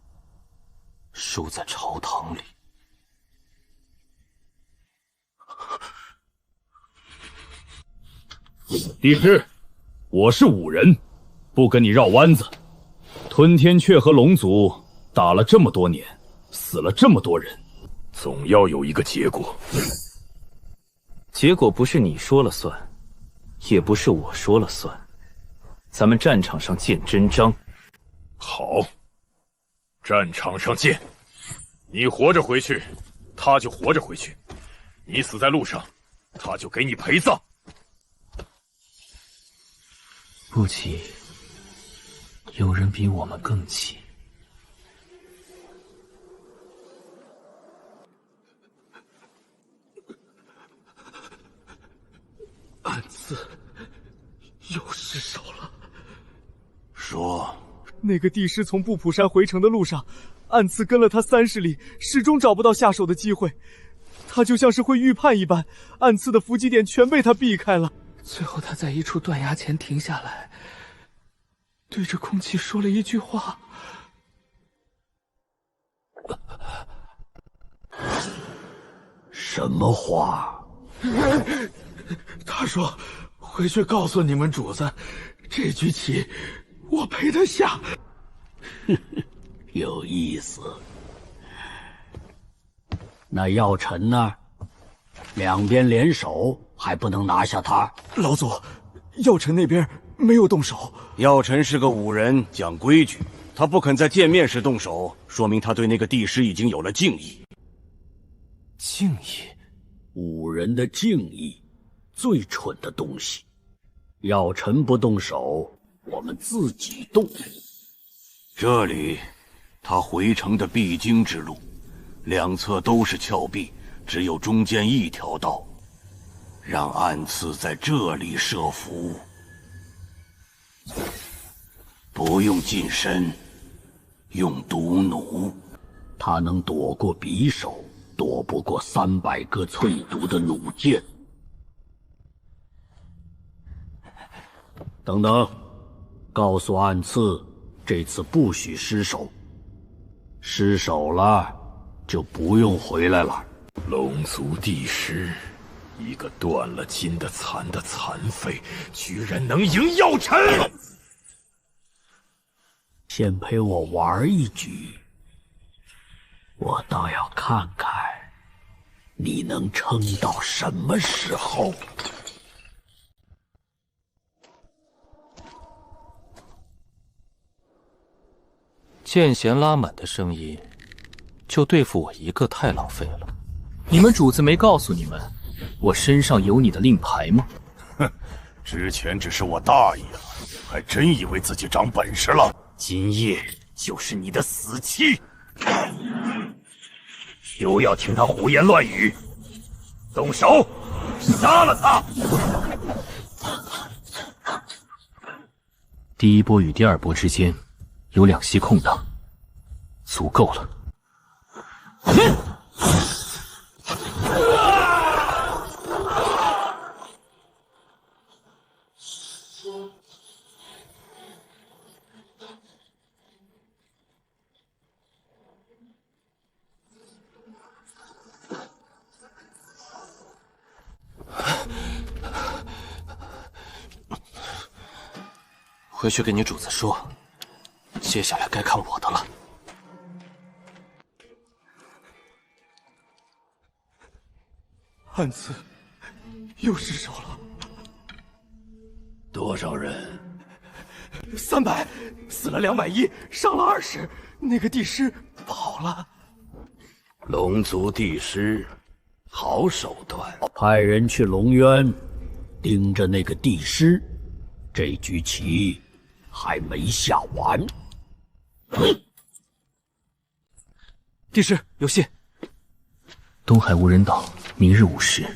[SPEAKER 7] 输在朝堂里。
[SPEAKER 12] 帝师，我是武人，不跟你绕弯子。吞天雀和龙族打了这么多年，死了这么多人，总要有一个结果。
[SPEAKER 11] 结果不是你说了算，也不是我说了算。咱们战场上见真章。
[SPEAKER 12] 好，战场上见。你活着回去，他就活着回去；你死在路上，他就给你陪葬。
[SPEAKER 3] 不急，有人比我们更急。
[SPEAKER 8] 暗刺又失手了。
[SPEAKER 16] 说，
[SPEAKER 6] 那个帝师从布普山回城的路上，暗刺跟了他30里，始终找不到下手的机会。他就像是会预判一般，暗刺的伏击点全被他避开了。最后他在一处断崖前停下来，对着空气说了一句话。
[SPEAKER 8] 什么话？他说回去告诉你们主子，这局棋我陪他下。
[SPEAKER 17] 有意思。那药尘呢？两边联手还不能拿下他？
[SPEAKER 8] 老祖，
[SPEAKER 6] 药尘那边没有动手。
[SPEAKER 18] 药尘是个武人，讲规矩，他不肯在见面时动手，说明他对那个帝师已经有了敬意。
[SPEAKER 17] 敬意，武人的敬意，最蠢的东西。药尘不动手，我们自己动。
[SPEAKER 8] 这里，他回城的必经之路，两侧都是峭壁，只有中间一条道。让暗刺在这里设伏，不用近身，用毒弩。
[SPEAKER 17] 他能躲过匕首，躲不过300个淬毒的弩箭。等等，告诉暗刺，这次不许失手，失手了就不用回来了。
[SPEAKER 8] 龙族帝师，一个断了筋的残废，居然能赢药尘！
[SPEAKER 17] 先陪我玩一局，我倒要看看你能撑到什么时候。
[SPEAKER 7] 剑弦拉满的生意，就对付我一个太浪费了。
[SPEAKER 3] 你们主子没告诉你们，我身上有你的令牌吗？
[SPEAKER 8] 哼，之前只是我大意了，还真以为自己长本事了。今夜就是你的死期！休要听他胡言乱语，动手，杀了他！
[SPEAKER 3] 第一波与第二波之间有2息空档，足够了。
[SPEAKER 7] 回去跟你主子说，接下来该看我的了。
[SPEAKER 6] 暗刺又失手了。
[SPEAKER 8] 多少人
[SPEAKER 6] ？300，死了210，伤了20。那个帝师跑了。
[SPEAKER 8] 龙族帝师，好手段！
[SPEAKER 17] 派人去龙渊，盯着那个帝师。这局棋还没下完。
[SPEAKER 3] 帝师有信。东海无人岛，明日午时。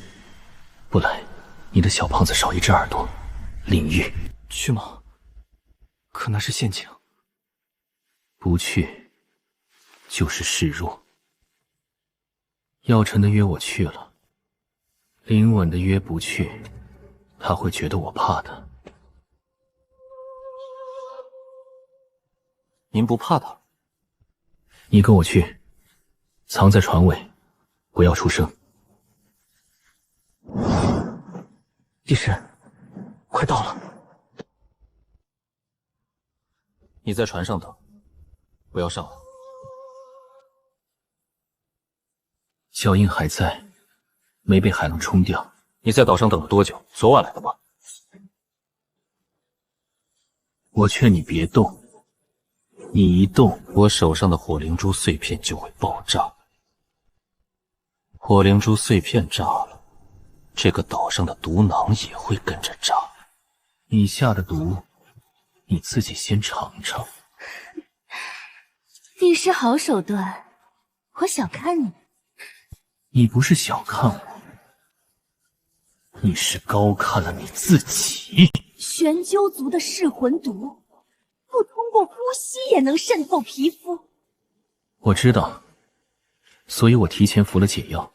[SPEAKER 3] 不来，你的小胖子少一只耳朵。领域。
[SPEAKER 4] 去吗？可那是陷阱。
[SPEAKER 3] 不去，就是示弱。药尘的约我去了，林稳的约不去，他会觉得我怕他。
[SPEAKER 7] 您不怕他？
[SPEAKER 3] 你跟我去，藏在船尾，不要出声。
[SPEAKER 4] 帝师，快到了。
[SPEAKER 7] 你在船上等，不要上来。
[SPEAKER 3] 脚印还在，没被海浪冲掉。
[SPEAKER 7] 你在岛上等了多久？昨晚来的吧？
[SPEAKER 3] 我劝你别动。你一动，
[SPEAKER 7] 我手上的火灵珠碎片就会爆炸。火灵珠碎片炸了，这个岛上的毒囊也会跟着炸。
[SPEAKER 3] 你下的毒，你自己先尝尝。
[SPEAKER 10] 帝师好手段，我小看你。
[SPEAKER 3] 你不是小看我，你是高看了你自己。
[SPEAKER 10] 玄鸠族的噬魂毒，不通过呼吸也能渗透皮肤。
[SPEAKER 3] 我知道，所以我提前服了解药。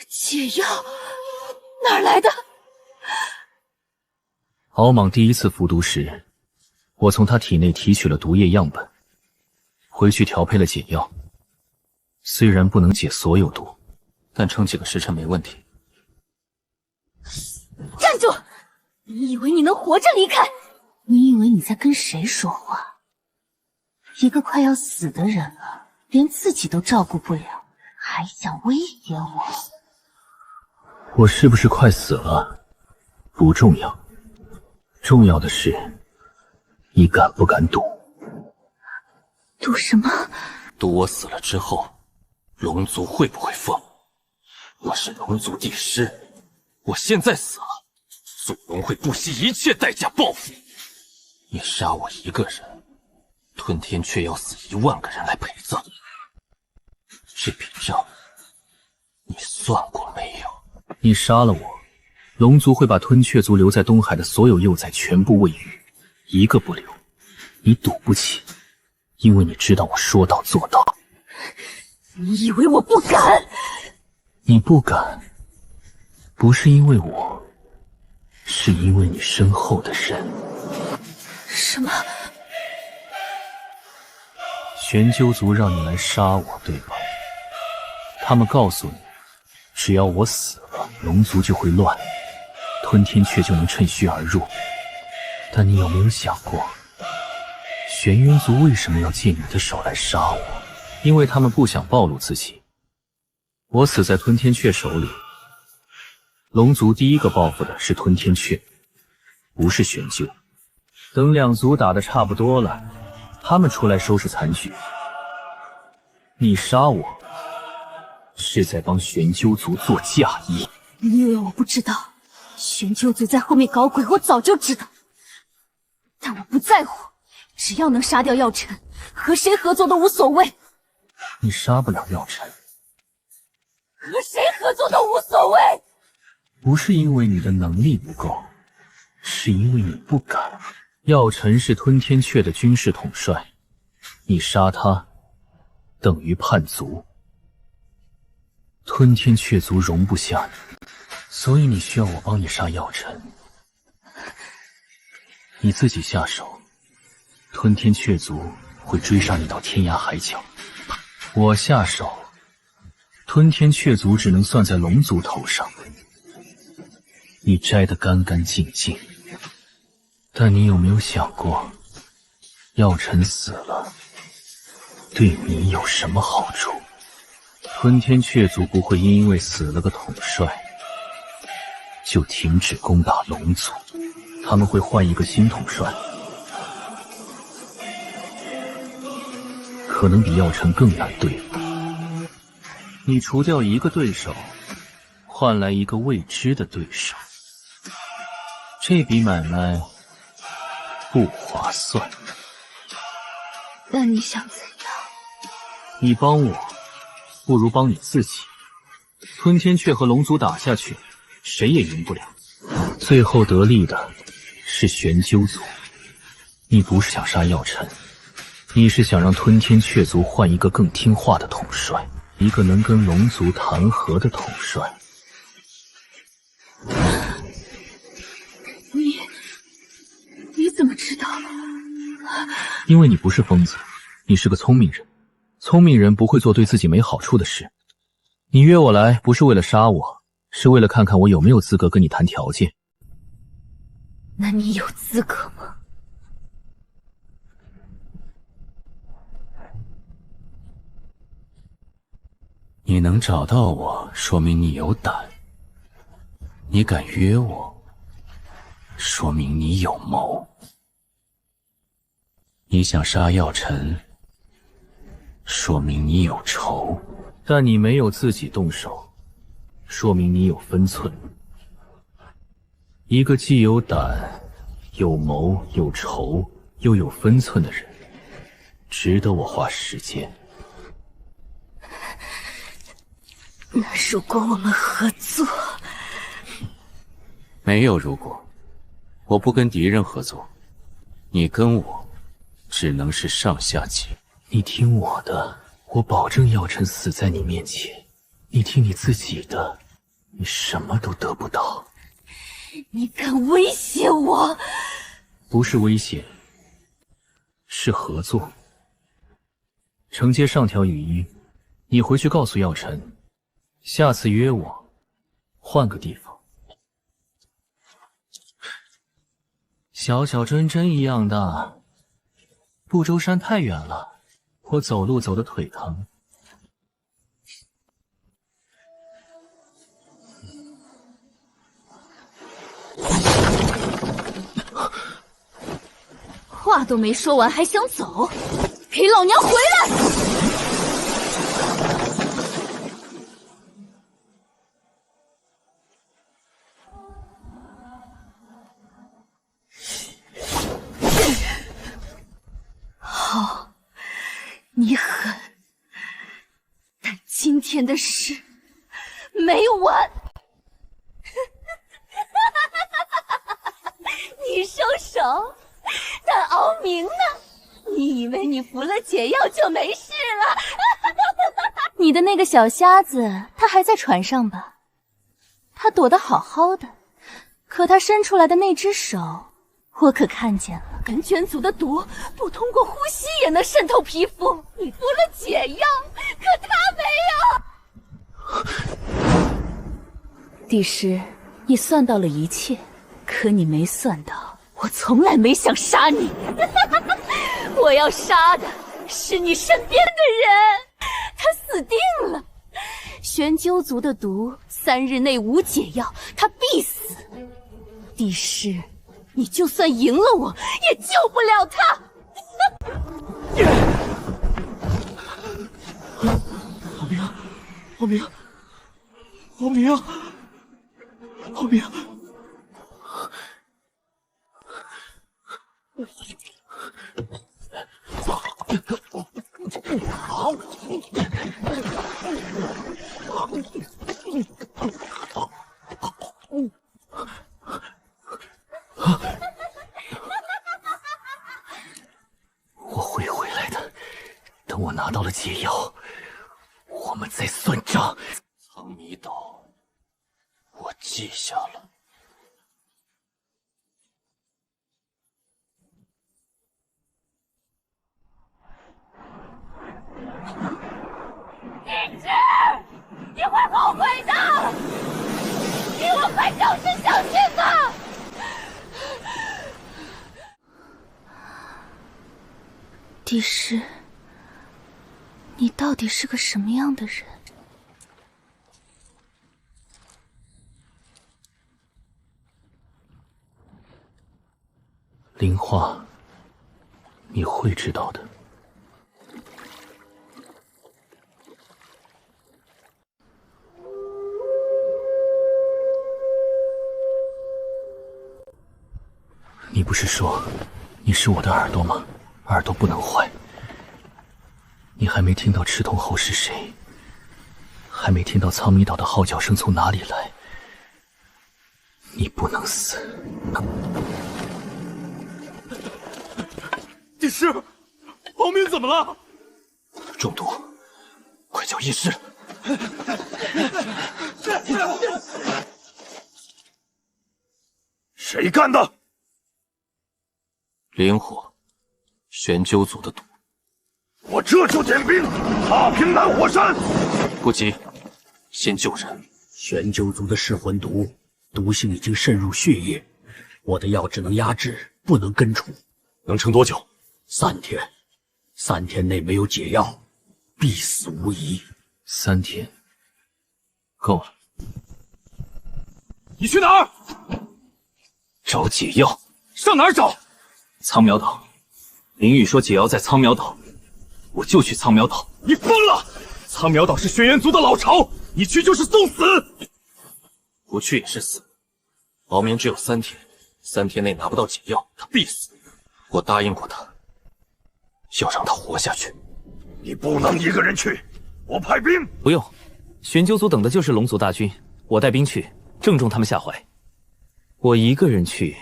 [SPEAKER 10] 解药哪儿来的？
[SPEAKER 3] 敖莽第一次服毒时，我从他体内提取了毒液样本，回去调配了解药。虽然不能解所有毒，
[SPEAKER 7] 但撑几个时辰没问题。
[SPEAKER 10] 站住！你以为你能活着离开？你以为你在跟谁说话？一个快要死的人了，连自己都照顾不了，还想威胁我？
[SPEAKER 3] 我是不是快死了？不重要，重要的是你敢不敢赌？
[SPEAKER 10] 赌什么？
[SPEAKER 7] 赌我死了之后，龙族会不会疯？我是龙族帝师，我现在死了，祖龙会不惜一切代价报复。你杀我一个人，吞天却要死1万个人来陪葬。这笔账，你算过没有？
[SPEAKER 3] 你杀了我，龙族会把吞雀族留在东海的所有幼崽全部喂鱼，一个不留。你赌不起，因为你知道我说到做到。
[SPEAKER 10] 你以为我不敢？
[SPEAKER 3] 你不敢，不是因为我，是因为你身后的人。
[SPEAKER 10] 什么？
[SPEAKER 3] 玄鸠族让你来杀我，对吧？他们告诉你，只要我死了，龙族就会乱，吞天雀就能趁虚而入。但你有没有想过，玄渊族为什么要借你的手来杀我？因为他们不想暴露自己。我死在吞天雀手里，龙族第一个报复的是吞天雀，不是玄鸠。等两族打得差不多了，他们出来收拾残局。你杀我，是在帮玄鸠族做嫁衣。
[SPEAKER 10] 你以为我不知道？玄鸠族在后面搞鬼，我早就知道。但我不在乎，只要能杀掉药尘，和谁合作都无所谓。
[SPEAKER 3] 你杀不了药尘，
[SPEAKER 10] 和谁合作都无所谓。
[SPEAKER 3] 不是因为你的能力不够，是因为你不敢。药尘是吞天雀的军事统帅，你杀他，等于叛族。吞天雀族容不下你，所以你需要我帮你杀药尘。你自己下手，吞天雀族会追杀你到天涯海角。我下手，吞天雀族只能算在龙族头上，你摘得干干净净。但你有没有想过，药尘死了，对你有什么好处？吞天雀族不会因为死了个统帅，就停止攻打龙族，他们会换一个新统帅，可能比药尘更难对付。你除掉一个对手，换来一个未知的对手，这笔买卖不划算。
[SPEAKER 10] 那你想怎样？
[SPEAKER 3] 你帮我，不如帮你自己。吞天雀和龙族打下去，谁也赢不了，最后得利的是玄鸠族。你不是想杀药尘，你是想让吞天雀族换一个更听话的统帅，一个能跟龙族谈和的统帅。
[SPEAKER 10] 你怎么知道？
[SPEAKER 3] 因为你不是疯子，你是个聪明人。聪明人不会做对自己没好处的事。你约我来不是为了杀我，是为了看看我有没有资格跟你谈条件。
[SPEAKER 10] 那你有资格吗？
[SPEAKER 3] 你能找到我，说明你有胆；你敢约我，说明你有谋。你想杀药尘，说明你有仇；但你没有自己动手，说明你有分寸。一个既有胆、有谋、有仇又有分寸的人，值得我花时间。
[SPEAKER 10] 那如果我们合作？
[SPEAKER 3] 没有如果，我不跟敌人合作，你跟我只能是上下级。你听我的，我保证药尘死在你面前；你听你自己的，你什么都得不到。
[SPEAKER 10] 你敢威胁我？
[SPEAKER 3] 不是威胁，是合作。承接上条语音，你回去告诉药尘，下次约我，换个地方。小小针针一样的，不周山太远了，我走路走得腿疼。
[SPEAKER 10] 话都没说完还想走？给老娘回来！好，你狠，但今天的事没完。你收手，但敖明呢？你以为你服了解药就没事了？你的那个小瞎子，他还在船上吧？他躲得好好的，可他伸出来的那只手，我可看见了。根卷族的毒不通过呼吸也能渗透皮肤，你服了解药，可他没有。帝师，你算到了一切，可你没算到，我从来没想杀你。我要杀的是你身边的人，他死定了。玄鸠族的毒3日内无解药，他必死。帝师，你就算赢了我，也救不了他。
[SPEAKER 6] 敖明，敖明，敖明，敖明。
[SPEAKER 3] 我会回来的，等我拿到了解药，我们再算账。
[SPEAKER 7] 苍迷岛，我记下了。
[SPEAKER 14] 帝师，你会后悔的！给我快正视相信吧！
[SPEAKER 10] 帝师，你到底是个什么样的人？
[SPEAKER 3] 灵花，你会知道的。你不是说你是我的耳朵吗？耳朵不能坏。你还没听到赤瞳后是谁，还没听到苍迷岛的号角声从哪里来，你不能死。
[SPEAKER 6] 帝师，敖明怎么了？
[SPEAKER 3] 中毒，快叫医师！
[SPEAKER 8] 谁干的？
[SPEAKER 7] 灵火，玄鸠族的毒。
[SPEAKER 8] 我这就点兵，踏平南火山。
[SPEAKER 7] 不急，先救人。
[SPEAKER 17] 玄鸠族的噬魂毒，毒性已经渗入血液，我的药只能压制，不能根除。
[SPEAKER 8] 能撑多久
[SPEAKER 17] ？3天。3天内没有解药，必死无疑。
[SPEAKER 3] 3天，够了。
[SPEAKER 6] 你去哪儿？
[SPEAKER 3] 找解药。
[SPEAKER 6] 上哪儿找？
[SPEAKER 3] 苍苗岛。林玉说解药在苍苗岛，我就去苍苗岛。
[SPEAKER 6] 你疯了！苍苗岛是轩辕族的老巢，你去就是送死。
[SPEAKER 7] 不去也是死。敖明只有3天，3天内拿不到解药，他必死。我答应过他，要让他活下去。
[SPEAKER 8] 你不能一个人去，我派兵。
[SPEAKER 2] 不用，玄鸠族等的就是龙族大军，我带兵去，正中他们下怀。我一个人去，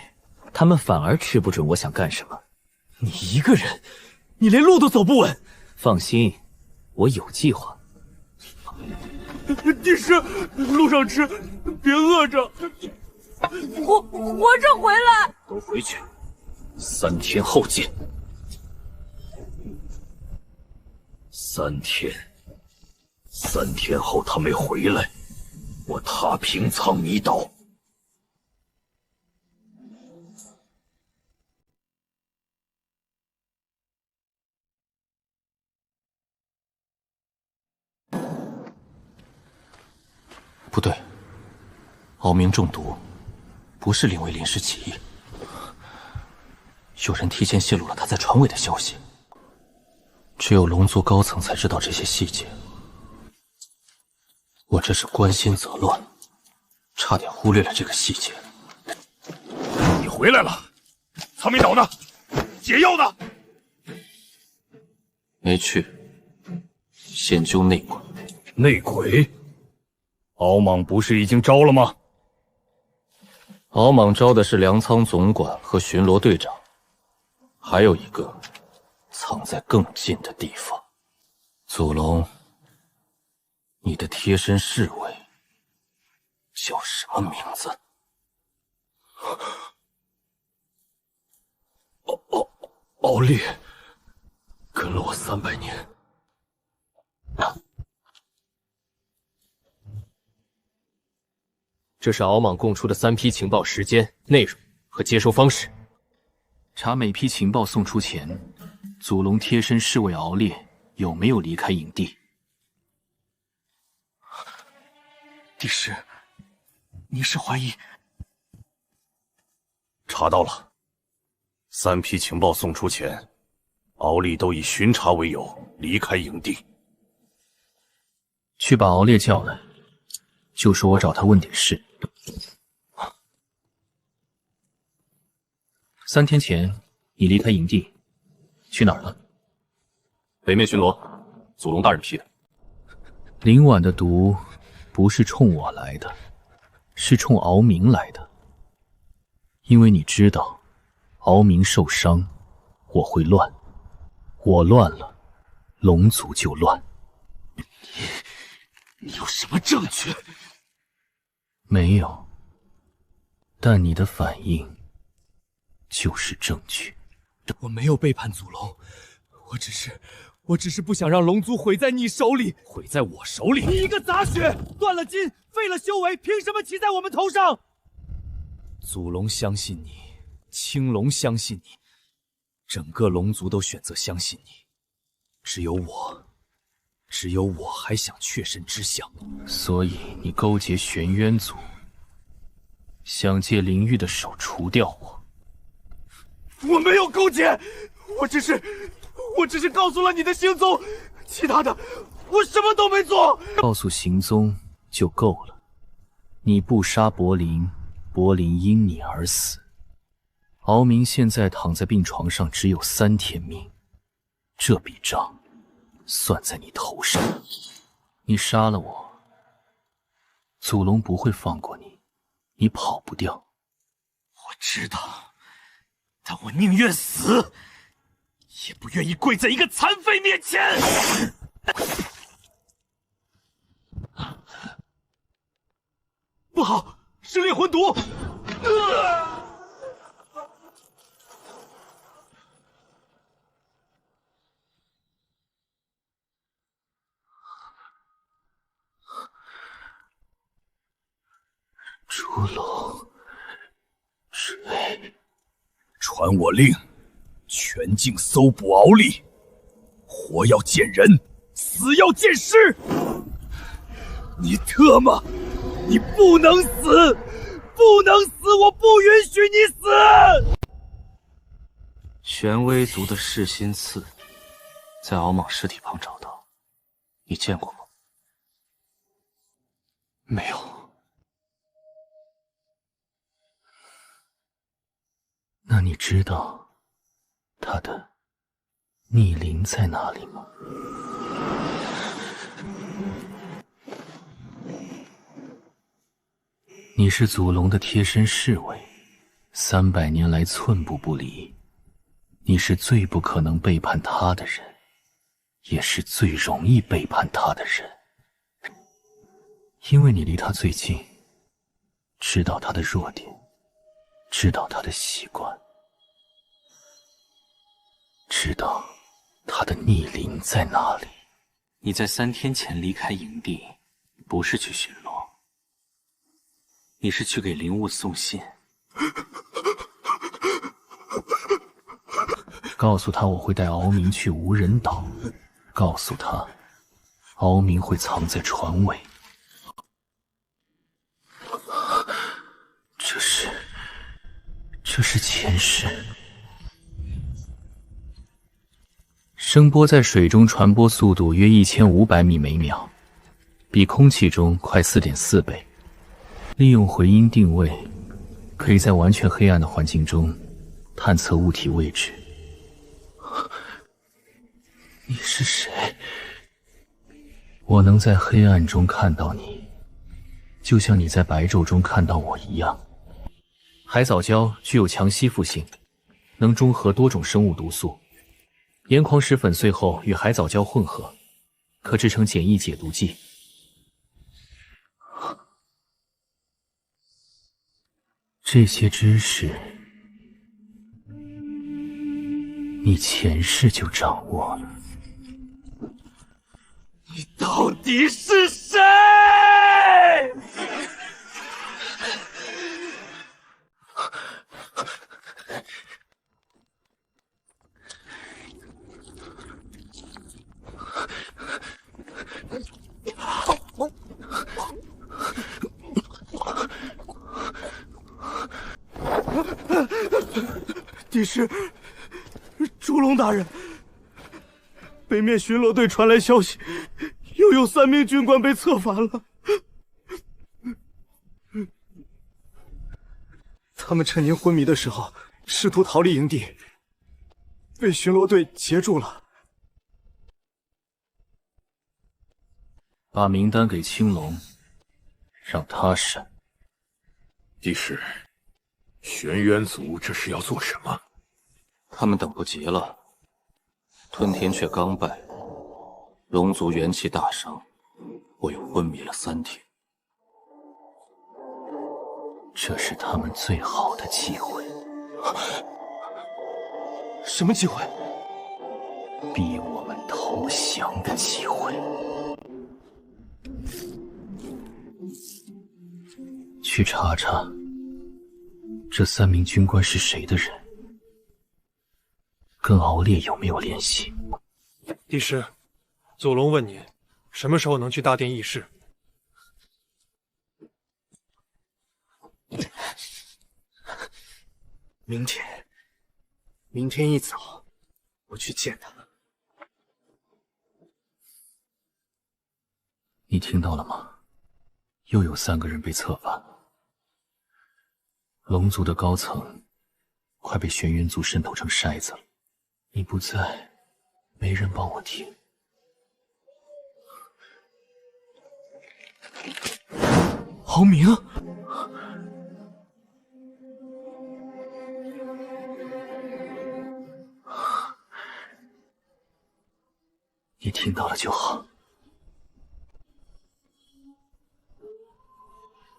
[SPEAKER 2] 他们反而吃不准我想干什么。
[SPEAKER 6] 你一个人，你连路都走不稳。
[SPEAKER 2] 放心，我有计划。
[SPEAKER 6] 帝师，路上吃，别饿着。
[SPEAKER 14] 活着回来。
[SPEAKER 3] 都回去，3天后见。3天后他没回来，我踏平苍迷岛。
[SPEAKER 7] 不对，敖明中毒，不是林威临时起意，有人提前泄露了他在船尾的消息。只有龙族高层才知道这些细节。我这是关心则乱，差点忽略了这个细节。
[SPEAKER 8] 你回来了，苍明岛呢？解药呢？
[SPEAKER 7] 没去，现究内鬼。
[SPEAKER 12] 内鬼？敖莽不是已经招了吗？
[SPEAKER 7] 敖莽招的是粮仓总管和巡逻队长，还有一个藏在更近的地方。祖龙，你的贴身侍卫叫什么名字？
[SPEAKER 12] 敖烈，跟了我300年。
[SPEAKER 4] 这是敖莽供出的3批情报时间、内容和接收方式。
[SPEAKER 3] 查每批情报送出前，祖龙贴身侍卫敖烈有没有离开营地？
[SPEAKER 12] 帝师，你是怀疑？查到了，3批情报送出前，敖烈都以巡查为由离开营地。
[SPEAKER 3] 去把敖烈叫来，就说我找他问点事。3天前，你离开营地，去哪儿了？
[SPEAKER 11] 北面巡逻，祖龙大人批的。
[SPEAKER 3] 林婉的毒不是冲我来的，是冲敖明来的。因为你知道，敖明受伤，我会乱，我乱了，龙族就乱。
[SPEAKER 12] 你有什么证据？
[SPEAKER 3] 没有，但你的反应就是证据。
[SPEAKER 6] 我没有背叛祖龙，我只是不想让龙族毁在你手里，
[SPEAKER 12] 毁在我手里。
[SPEAKER 6] 你一个杂血，断了筋，废了修为，凭什么骑在我们头上？祖龙相信你，青龙相信你，整个龙族都选择相信你，只有我还想确身之相。
[SPEAKER 3] 所以你勾结玄渊族，想借灵玉的手除掉我。
[SPEAKER 6] 我没有勾结，我只是告诉了你的行踪，其他的我什么都没做。
[SPEAKER 3] 告诉行踪就够了。你不杀柏林，柏林因你而死。敖明现在躺在病床上，只有3天命，这笔账算在你头上。你杀了我，祖龙不会放过你，你跑不掉。
[SPEAKER 6] 我知道，但我宁愿死，也不愿意跪在一个残废面前。不好，是烈魂毒！
[SPEAKER 3] 烛龙水，
[SPEAKER 12] 传我令，全境搜捕敖烈，活要见人，死要见尸。你特么，你不能死，不能死，我不允许你死！
[SPEAKER 7] 玄威族的噬心刺，在敖莽尸体旁找到，你见过吗？
[SPEAKER 3] 没有。那你知道他的逆鳞在哪里吗？你是祖龙的贴身侍卫，300年来寸步不离。你是最不可能背叛他的人，也是最容易背叛他的人。因为你离他最近，知道他的弱点，知道他的习惯，知道他的逆鳞在哪里。
[SPEAKER 7] 你在3天前离开营地，不是去巡逻，你是去给灵雾送信。
[SPEAKER 3] 告诉他我会带敖明去无人岛，告诉他敖明会藏在船尾。这是前世。声波在水中传播速度约1500米每秒，比空气中快4.4倍。利用回音定位，可以在完全黑暗的环境中探测物体位置。你是谁？我能在黑暗中看到你，就像你在白昼中看到我一样。海藻胶具有强吸附性，能中和多种生物毒素。岩矿石粉碎后与海藻胶混合，可制成简易解毒剂。这些知识，你前世就掌握了。
[SPEAKER 5] 你到底是谁？
[SPEAKER 6] 帝师，朱龙大人，北面巡逻队传来消息，又有3名军官被策反了。他们趁您昏迷的时候，试图逃离营地，被巡逻队截住了。
[SPEAKER 3] 把名单给青龙，让他审。
[SPEAKER 8] 帝师，玄渊族这是要做什么？
[SPEAKER 7] 他们等不及了。吞天雀刚败，龙族元气大伤，我又昏迷了3天。
[SPEAKER 3] 这是他们最好的机会。
[SPEAKER 6] 什么机会？
[SPEAKER 3] 逼我们投降的机会。去查查，这3名军官是谁的人，跟敖烈有没有联系？
[SPEAKER 6] 帝师，祖龙问您，什么时候能去大殿议事？
[SPEAKER 19] 明天一早，我去见他。
[SPEAKER 3] 你听到了吗？又有3个人被策反。龙族的高层快被玄渊族渗透成筛子了。你不在，没人帮我听。
[SPEAKER 6] 敖明，
[SPEAKER 3] 你听到了就好。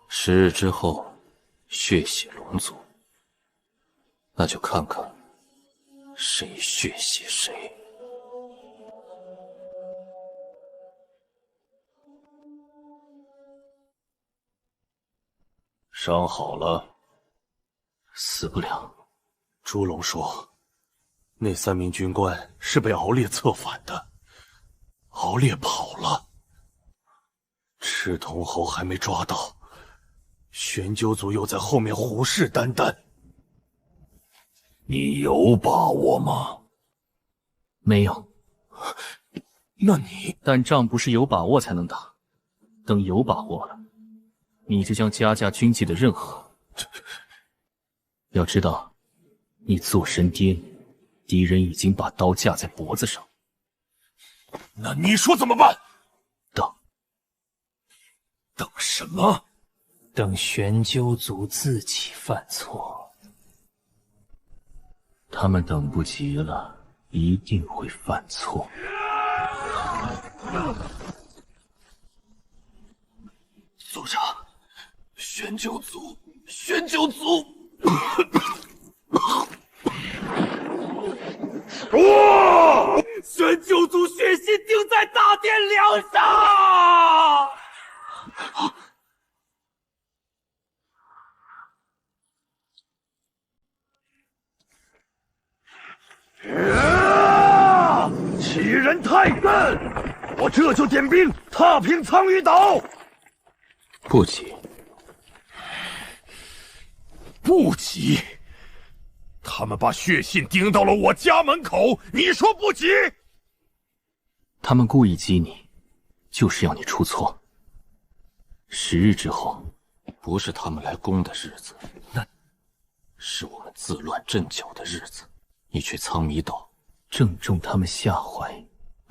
[SPEAKER 7] 10日之后，血洗龙族，那就看看谁血洗谁。
[SPEAKER 9] 伤好了？
[SPEAKER 3] 死不了。
[SPEAKER 18] 朱龙说，那3名军官是被敖烈策反的，敖烈跑了，赤铜猴还没抓到，玄鸠族又在后面虎视眈眈。
[SPEAKER 8] 你有把握吗？
[SPEAKER 3] 没有。
[SPEAKER 18] 那你……
[SPEAKER 3] 但仗不是有把握才能打，等有把握了，你就将家家军纪的任何。要知道，你做神颠，敌人已经把刀架在脖子上。
[SPEAKER 8] 那你说怎么办？
[SPEAKER 19] 等什么？等玄鸠族自己犯错。
[SPEAKER 3] 他们等不及了，一定会犯错。
[SPEAKER 8] 族长，玄鸠族，玄鸠族！
[SPEAKER 5] 哇！玄鸠族血腥定在大殿梁上！
[SPEAKER 8] 欺人太甚！我这就点兵踏平苍鱼岛。
[SPEAKER 7] 不急，
[SPEAKER 8] 不急，他们把血信钉到了我家门口，你说不急？
[SPEAKER 3] 他们故意激你，就是要你出错。10日之后，
[SPEAKER 7] 不是他们来攻的日子，那是我们自乱阵脚的日子。你去苍弥岛，
[SPEAKER 3] 正中他们下怀。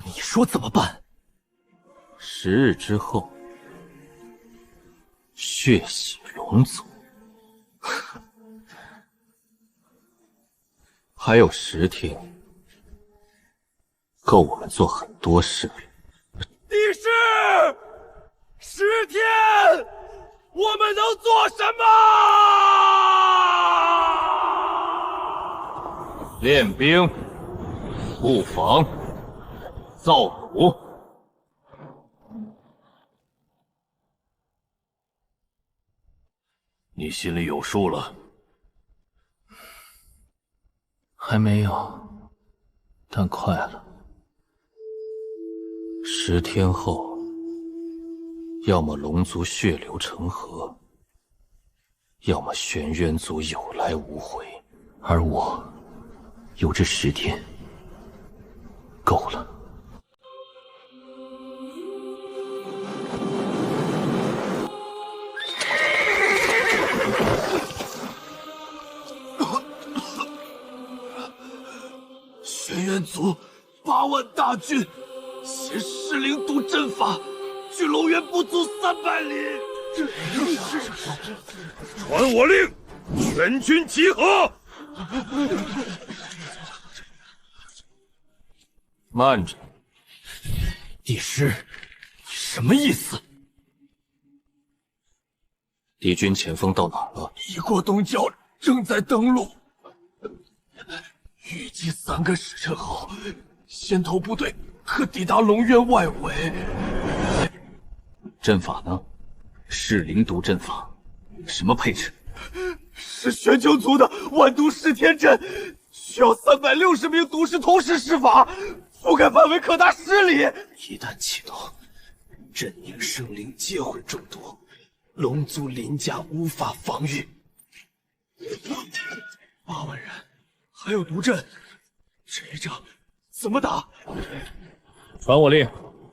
[SPEAKER 7] 你说怎么办？10日之后，血洗龙族。还有10天，够我们做很多事。
[SPEAKER 8] 帝师，10天，我们能做什么？
[SPEAKER 11] 练兵、布防、造土。
[SPEAKER 9] 你心里有数了？
[SPEAKER 3] 还没有，但快了。
[SPEAKER 7] 10天后，要么龙族血流成河，要么玄渊族有来无回。
[SPEAKER 3] 而我有这10天，够了。
[SPEAKER 8] 玄渊族8万大军，携噬灵毒阵法，距龙渊不足300里。传我令，全军集合！
[SPEAKER 7] 慢着，
[SPEAKER 8] 帝师，你什么意思？
[SPEAKER 7] 敌军前锋到哪了？
[SPEAKER 8] 已过东郊，正在登陆。预计3个时辰后，先头部队可抵达龙渊外围。
[SPEAKER 3] 阵法呢？噬灵毒阵法，什么配置？
[SPEAKER 8] 是玄穹族的万毒噬天阵，需要360名毒师同时施法，覆盖范围可达10里。一旦启动，阵营生灵皆会中毒，龙族鳞甲无法防御。8万人，还有毒阵，这一仗怎么打？
[SPEAKER 12] 传我令，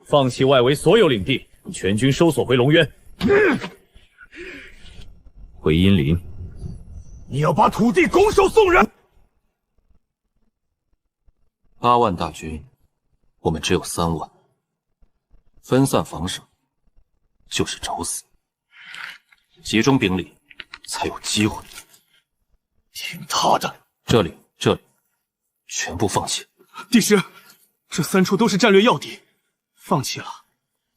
[SPEAKER 12] 放弃外围所有领地，全军收缩回龙渊。
[SPEAKER 11] 回阴林。
[SPEAKER 8] 你要把土地拱手送人。
[SPEAKER 7] 8万大军，我们只有3万，分散防守就是找死，集中兵力才有机会。
[SPEAKER 8] 听他的！
[SPEAKER 7] 这里，全部放弃。
[SPEAKER 6] 帝师，这3处都是战略要地，放弃了，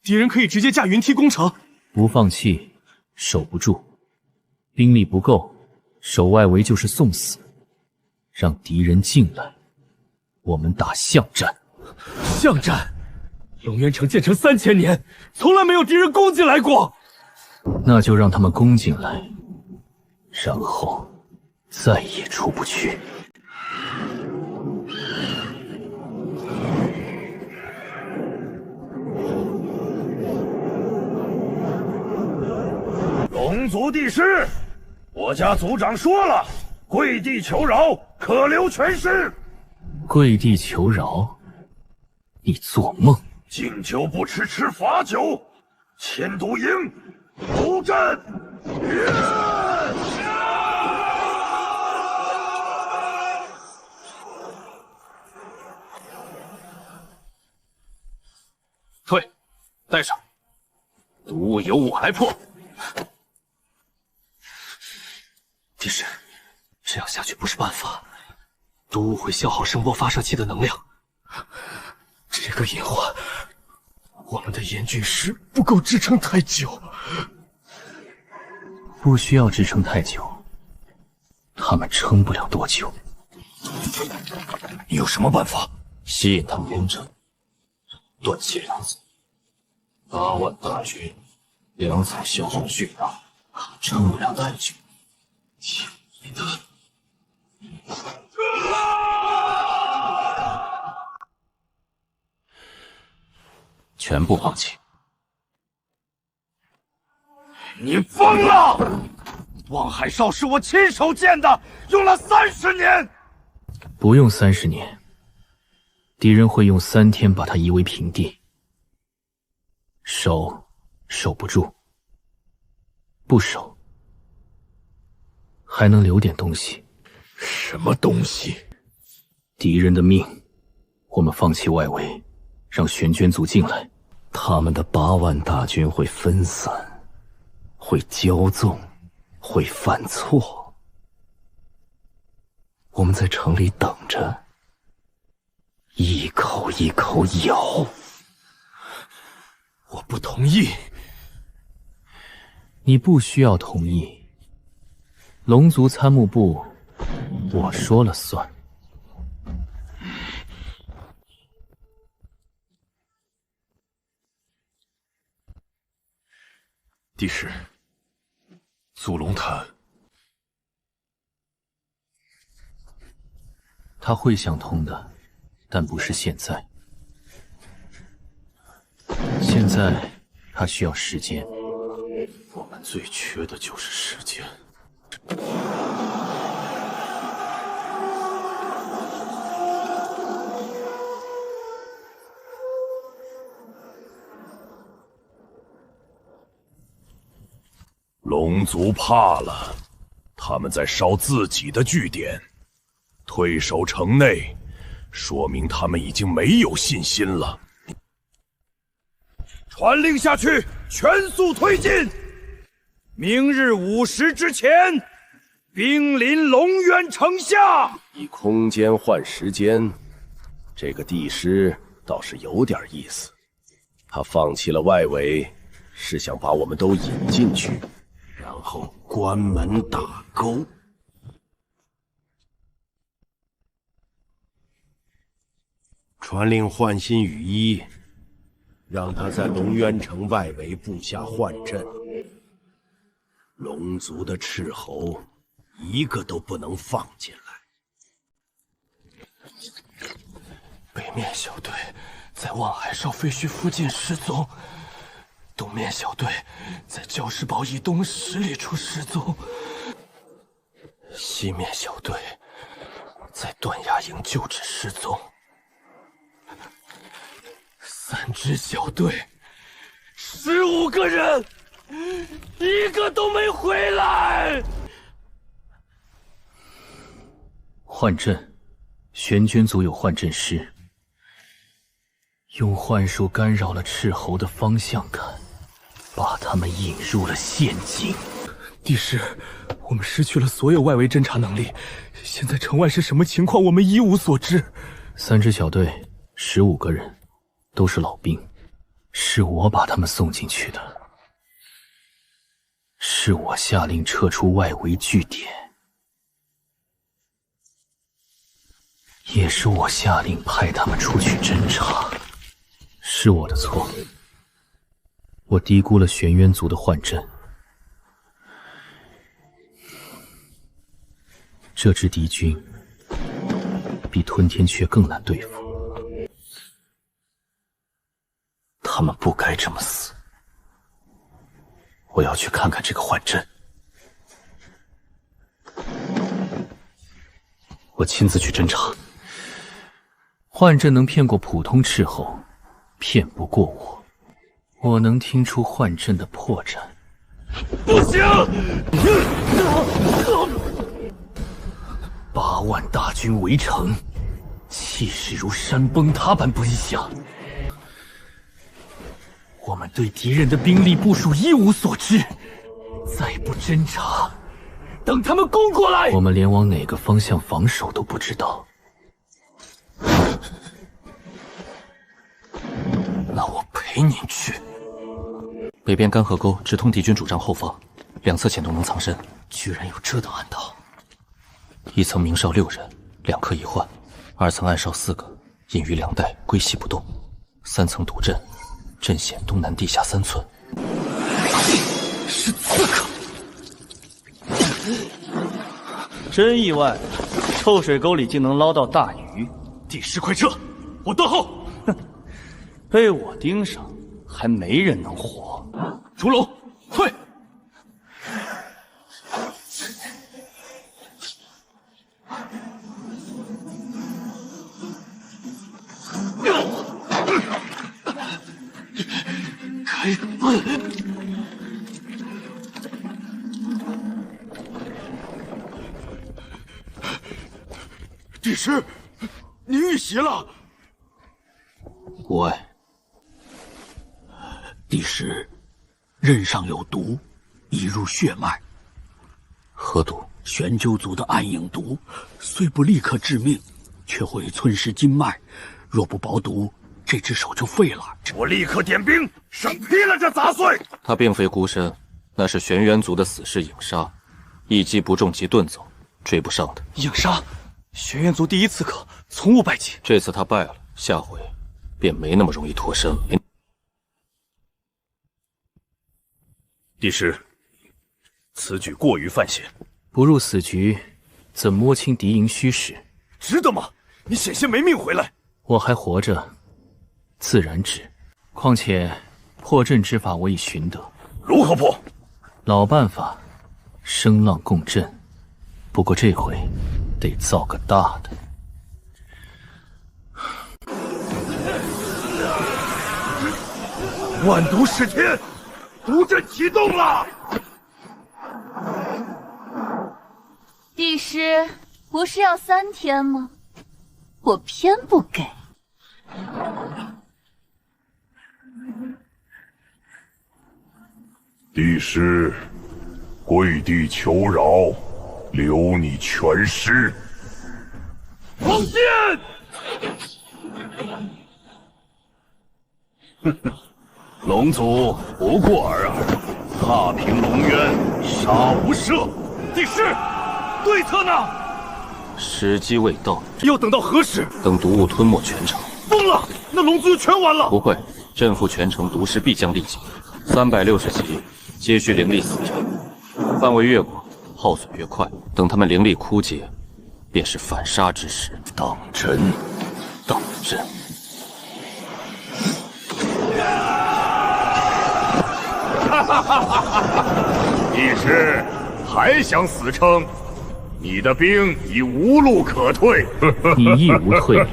[SPEAKER 6] 敌人可以直接架云梯攻城。
[SPEAKER 3] 不放弃，守不住，兵力不够，守外围就是送死。让敌人进来，我们打巷战。
[SPEAKER 6] 巷战？龙渊城建成3000年，从来没有敌人攻进来过。
[SPEAKER 3] 那就让他们攻进来，然后再也出不去。
[SPEAKER 8] 龙族帝师，我家族长说了，跪地求饶，可留全尸。
[SPEAKER 3] 跪地求饶？你做梦！
[SPEAKER 8] 敬酒不吃吃罚酒，迁都营，布阵。
[SPEAKER 12] 退，带上。毒物由我来破。
[SPEAKER 4] 帝师，这样下去不是办法，毒物会消耗声波发射器的能量。这个隐患，我们的炎巨石不够支撑太久。
[SPEAKER 3] 不需要支撑太久，他们撑不了多久。
[SPEAKER 8] 你有什么办法？
[SPEAKER 7] 吸引他们攻城，断其粮草。8万大军，粮草消耗巨大，撑不了太久。听你的！全部放弃！
[SPEAKER 8] 你疯了！望海哨是我亲手建的，用了30年。
[SPEAKER 3] 不用30年，敌人会用3天把它夷为平地。守不住，不守还能留点东西。
[SPEAKER 8] 什么东西？
[SPEAKER 3] 敌人的命。我们放弃外围，让玄娟族进来。
[SPEAKER 17] 他们的8万大军会分散，会骄纵，会犯错。我们在城里等着，一口一口咬。
[SPEAKER 8] 我不同意。
[SPEAKER 3] 你不需要同意。龙族参谋部，我说了算。
[SPEAKER 8] 帝师，祖龙他
[SPEAKER 3] 会想通的，但不是现在。现在他需要时间。
[SPEAKER 18] 我们最缺的就是时间。
[SPEAKER 8] 龙族怕了，他们在烧自己的据点，退守城内，说明他们已经没有信心了。传令下去，全速推进！明日午时之前，兵临龙渊城下。
[SPEAKER 16] 以空间换时间，这个帝师倒是有点意思。他放弃了外围，是想把我们都引进去。
[SPEAKER 17] 然后关门打钩。传令换新羽衣，让他在龙渊城外围布下幻阵。龙族的斥候一个都不能放进来。
[SPEAKER 18] 北面小队在望海哨废墟附近失踪。东面小队在焦石堡以东10里处失踪，西面小队在断崖营旧址失踪。3支小队，15个人，一个都没回来。
[SPEAKER 3] 幻阵，玄娟族有幻阵师，用幻术干扰了斥候的方向感。把他们引入了陷阱。
[SPEAKER 6] 帝师，我们失去了所有外围侦察能力，现在城外是什么情况，我们一无所知。
[SPEAKER 3] 3支小队，15个人，都是老兵，是我把他们送进去的，是我下令撤出外围据点，也是我下令派他们出去侦察，是我的错。我低估了玄渊族的幻阵，这支敌军比吞天雀更难对付。
[SPEAKER 17] 他们不该这么死。我要去看看这个幻阵。我亲自去侦查。
[SPEAKER 3] 幻阵能骗过普通斥候，骗不过我。我能听出幻阵的破绽。
[SPEAKER 8] 不行
[SPEAKER 3] ！8万大军围城，气势如山崩塌般奔向。我们对敌人的兵力部署一无所知，再不侦查，等他们攻过来，我们连往哪个方向防守都不知道。
[SPEAKER 17] 那我陪你去。北边干河沟直通敌军主帐后方，2侧潜洞能藏身。居然有这等暗道！1层明哨6人，2刻一换；2层暗哨4个，隐于梁带，龟息不动；3层堵阵，阵险东南地下3寸。
[SPEAKER 19] 是刺客！真意外，臭水沟里竟能捞到大鱼。
[SPEAKER 6] 帝师，快撤！我断后。
[SPEAKER 19] 被我盯上，还没人能活。
[SPEAKER 6] 烛龙，退！
[SPEAKER 8] 帝师，你遇袭了。
[SPEAKER 20] 无碍，帝师，刃上有毒，已入血脉。
[SPEAKER 17] 何毒？
[SPEAKER 20] 玄鸠族的暗影毒，虽不立刻致命，却会吞噬筋脉。若不保毒，这只手就废了。
[SPEAKER 8] 我立刻点兵，审劈了这杂碎！
[SPEAKER 17] 他并非孤身，那是玄元族的死士影杀，一击不中即遁走，追不上的。
[SPEAKER 6] 影杀，玄元族第一刺客，从无败绩。
[SPEAKER 17] 这次他败了，下回便没那么容易脱身了。
[SPEAKER 12] 帝师，此举过于犯险。
[SPEAKER 3] 不入死局，怎摸清敌营虚实？
[SPEAKER 12] 值得吗？你险些没命回来。
[SPEAKER 3] 我还活着，自然值。况且破阵之法我已寻得。
[SPEAKER 12] 如何破？
[SPEAKER 3] 老办法，声浪共振。不过这回得造个大的。
[SPEAKER 8] 万毒噬天，毒阵启动了。
[SPEAKER 10] 帝师，不是要3天吗？我偏不给。
[SPEAKER 8] 帝师，跪地求饶，留你全尸。放箭！
[SPEAKER 18] 龙族不过尔尔，踏平龙渊，杀无赦。
[SPEAKER 12] 帝师，对策呢？
[SPEAKER 17] 时机未到，
[SPEAKER 12] 要等到何时？
[SPEAKER 17] 等毒雾吞没全城。
[SPEAKER 12] 疯了！那龙族全完了。
[SPEAKER 17] 不会，镇服全城毒师必将力竭。360级，皆需灵力死城，范围越广，耗损越快。等他们灵力枯竭，便是反杀之时。
[SPEAKER 18] 当真？
[SPEAKER 17] 当真。
[SPEAKER 8] 帝师还想死撑？你的兵已无路可退。
[SPEAKER 3] 你亦无退路。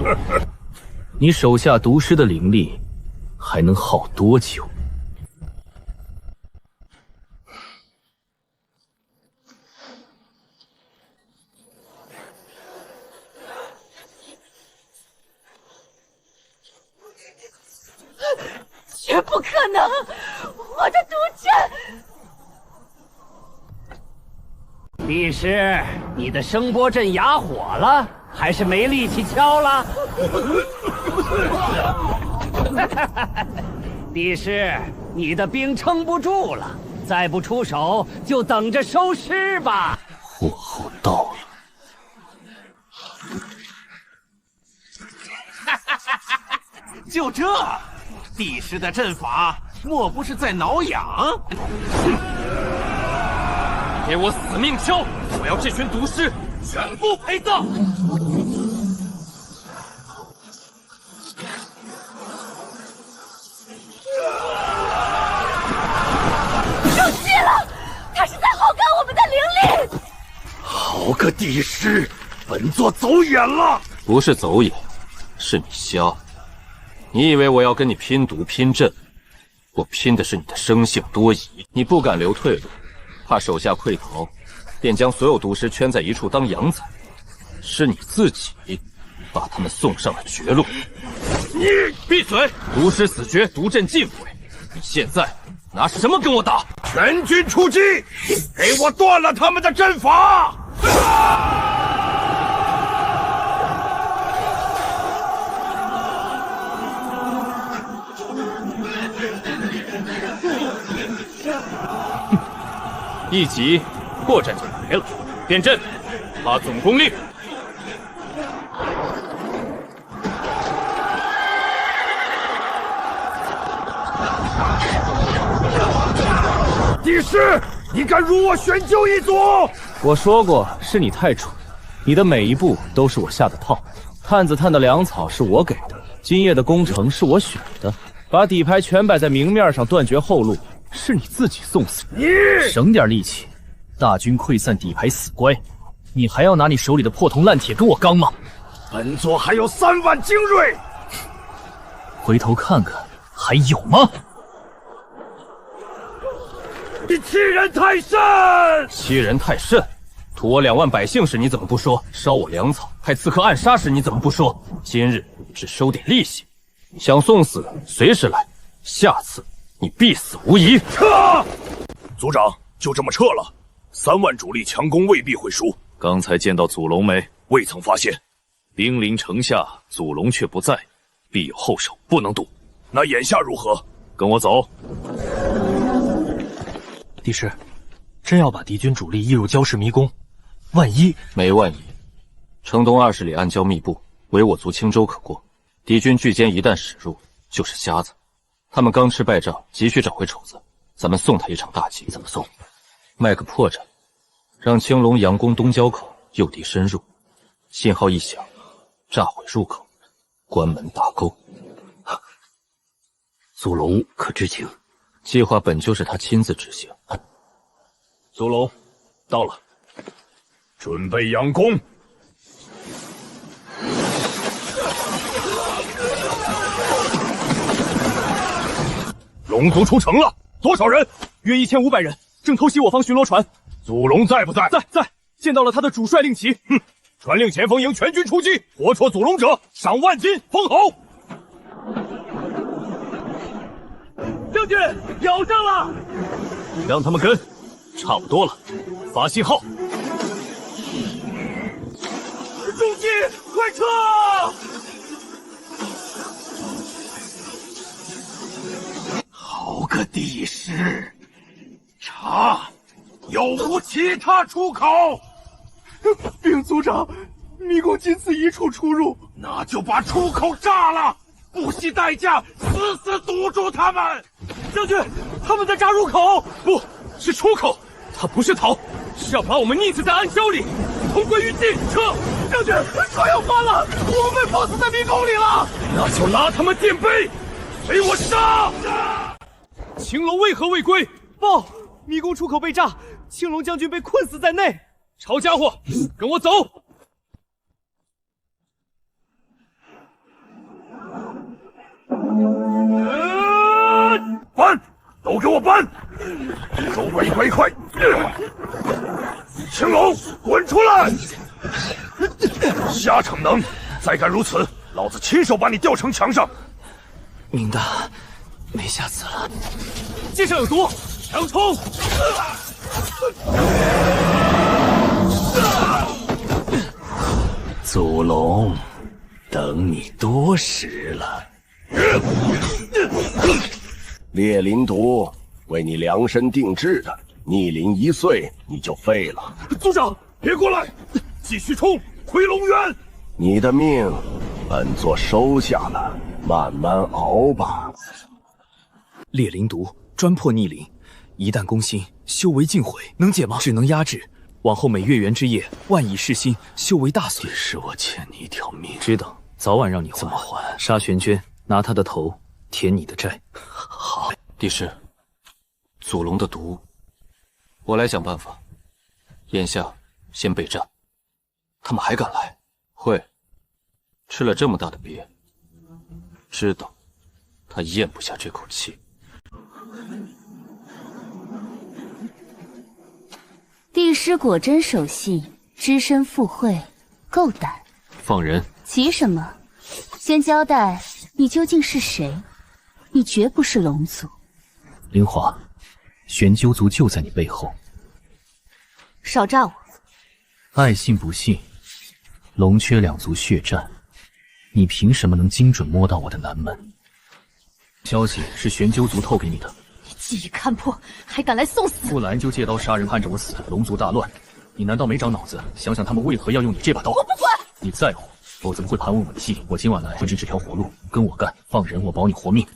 [SPEAKER 3] 你手下毒师的灵力还能耗多久？
[SPEAKER 14] 绝不可能！我的毒箭！
[SPEAKER 5] 帝师，你的声波阵哑火了，还是没力气敲了？帝师，你的兵撑不住了，再不出手，就等着收尸吧。
[SPEAKER 17] 火候到了。
[SPEAKER 5] 就这，帝师的阵法莫不是在挠痒？
[SPEAKER 2] 给我死命敲！我要这群毒师全部陪葬！
[SPEAKER 14] 生气了，他是在耗干我们的灵力。
[SPEAKER 8] 好个帝师，本座走眼了。
[SPEAKER 17] 不是走眼，是你瞎。你以为我要跟你拼毒拼阵？我拼的是你的生性多疑。你不敢留退路，怕手下溃逃，便将所有毒师圈在一处当养宰。是你自己把他们送上了绝路。
[SPEAKER 8] 你
[SPEAKER 2] 闭嘴！毒师死绝，毒阵尽毁。你现在拿什么跟我打？
[SPEAKER 8] 全军出击，给我断了他们的阵法！
[SPEAKER 2] 一级破阵就来了，变阵，发总攻令。
[SPEAKER 8] 帝师，你敢辱我玄鸠一族？
[SPEAKER 6] 我说过，是你太蠢，你的每一步都是我下的套。探子探的粮草是我给的，今夜的攻城是我选的，把底牌全摆在明面上，断绝后路。是你自己送死。
[SPEAKER 8] 你
[SPEAKER 3] 省点力气，大军溃散，底牌死乖，你还要拿你手里的破铜烂铁跟我刚吗？
[SPEAKER 8] 本座还有3万精锐，
[SPEAKER 3] 回头看看还有吗？
[SPEAKER 8] 你欺人太甚！
[SPEAKER 7] 欺人太甚！屠我2万百姓时你怎么不说？烧我粮草，派刺客暗杀时你怎么不说？今日只收点利息，想送死随时来，下次你必死无疑。
[SPEAKER 8] 撤！族长，就这么撤了？3万主力强攻未必会输。
[SPEAKER 11] 刚才见到祖龙没？
[SPEAKER 8] 未曾发现。
[SPEAKER 11] 兵临城下，祖龙却不在，必有后手，不能赌。
[SPEAKER 8] 那眼下如何？
[SPEAKER 11] 跟我走。
[SPEAKER 3] 帝师，真要把敌军主力移入焦氏迷宫，万一……
[SPEAKER 7] 没万一。城东20里暗礁密布，唯我族轻舟可过。敌军巨舰一旦驶入，就是瞎子。他们刚吃败仗，急需找回丑子，咱们送他一场大捷。怎么送？卖个破绽，让青龙佯攻东郊口，诱敌深入，信号一响，炸毁入口，关门打钩。
[SPEAKER 20] 祖龙可知情？
[SPEAKER 7] 计划本就是他亲自执行。
[SPEAKER 8] 祖龙，到了，准备佯攻。龙族出城了，多少人？
[SPEAKER 6] 约1500人，正偷袭我方巡逻船。
[SPEAKER 8] 祖龙在不在？
[SPEAKER 6] 在，见到了他的主帅令旗。
[SPEAKER 8] 传令前锋营全军出击，活戳祖龙者赏万金封侯。
[SPEAKER 5] 将军，咬上了！
[SPEAKER 11] 让他们跟，差不多了，发信号。
[SPEAKER 5] 中计，快撤！
[SPEAKER 8] 好个帝师！查，有无其他出口？
[SPEAKER 6] 禀族长，迷宫仅此一处出入。
[SPEAKER 8] 那就把出口炸了，不惜代价，死死堵住他们！
[SPEAKER 6] 将军，他们在炸入口，
[SPEAKER 5] 不是出口，他不是逃，是要把我们溺死在暗礁里，同归于尽。撤！
[SPEAKER 6] 将军，船要翻了，我们被封死在迷宫里了。
[SPEAKER 8] 那就拉他们垫背，随我杀！
[SPEAKER 5] 青龙为何未归？
[SPEAKER 6] 报，迷宫出口被炸，青龙将军被困死在内。
[SPEAKER 5] 抄家伙，跟我走！
[SPEAKER 8] 搬！都给我搬！都快快！青龙，滚出来！瞎逞能！再敢如此，老子亲手把你吊城墙上！
[SPEAKER 3] 明大，没下次了。
[SPEAKER 5] 剑上有毒，强冲！
[SPEAKER 20] 祖龙，等你多时了。
[SPEAKER 16] 烈灵毒为你量身定制的，逆鳞1岁你就废了。
[SPEAKER 8] 族长，别过来，继续冲，回龙渊！
[SPEAKER 16] 你的命，本座收下了，慢慢熬吧。
[SPEAKER 3] 烈灵毒专破逆鳞，一旦攻心，修为尽毁，能解吗？只能压制。往后每月圆之夜，万蚁噬心，修为大损。
[SPEAKER 20] 也是我欠你一条命。
[SPEAKER 3] 知道，早晚让你还。怎么还？杀玄娟，拿他的头填你的债。
[SPEAKER 20] 好，
[SPEAKER 7] 帝师，祖龙的毒，我来想办法。眼下先备战，他们还敢来？会。吃了这么大的鳖，知道他咽不下这口气。
[SPEAKER 10] 帝师果真守信，只身赴会，够胆。
[SPEAKER 3] 放人！
[SPEAKER 10] 急什么？先交代你究竟是谁？你绝不是龙族。
[SPEAKER 3] 灵华，玄鸠族就在你背后。
[SPEAKER 10] 少诈我！
[SPEAKER 3] 爱信不信，龙缺2族血战，你凭什么能精准摸到我的南门？消息是玄鸠族透给你的。
[SPEAKER 10] 既已看破，还敢来送死？
[SPEAKER 3] 不来就借刀杀人，盼着我死，龙族大乱。你难道没长脑子？想想他们为何要用你这把刀？
[SPEAKER 10] 我不管！
[SPEAKER 3] 你在乎，否则不会盘问我的戏。我今晚来，会指指条活路，跟我干。放人，我保你活命。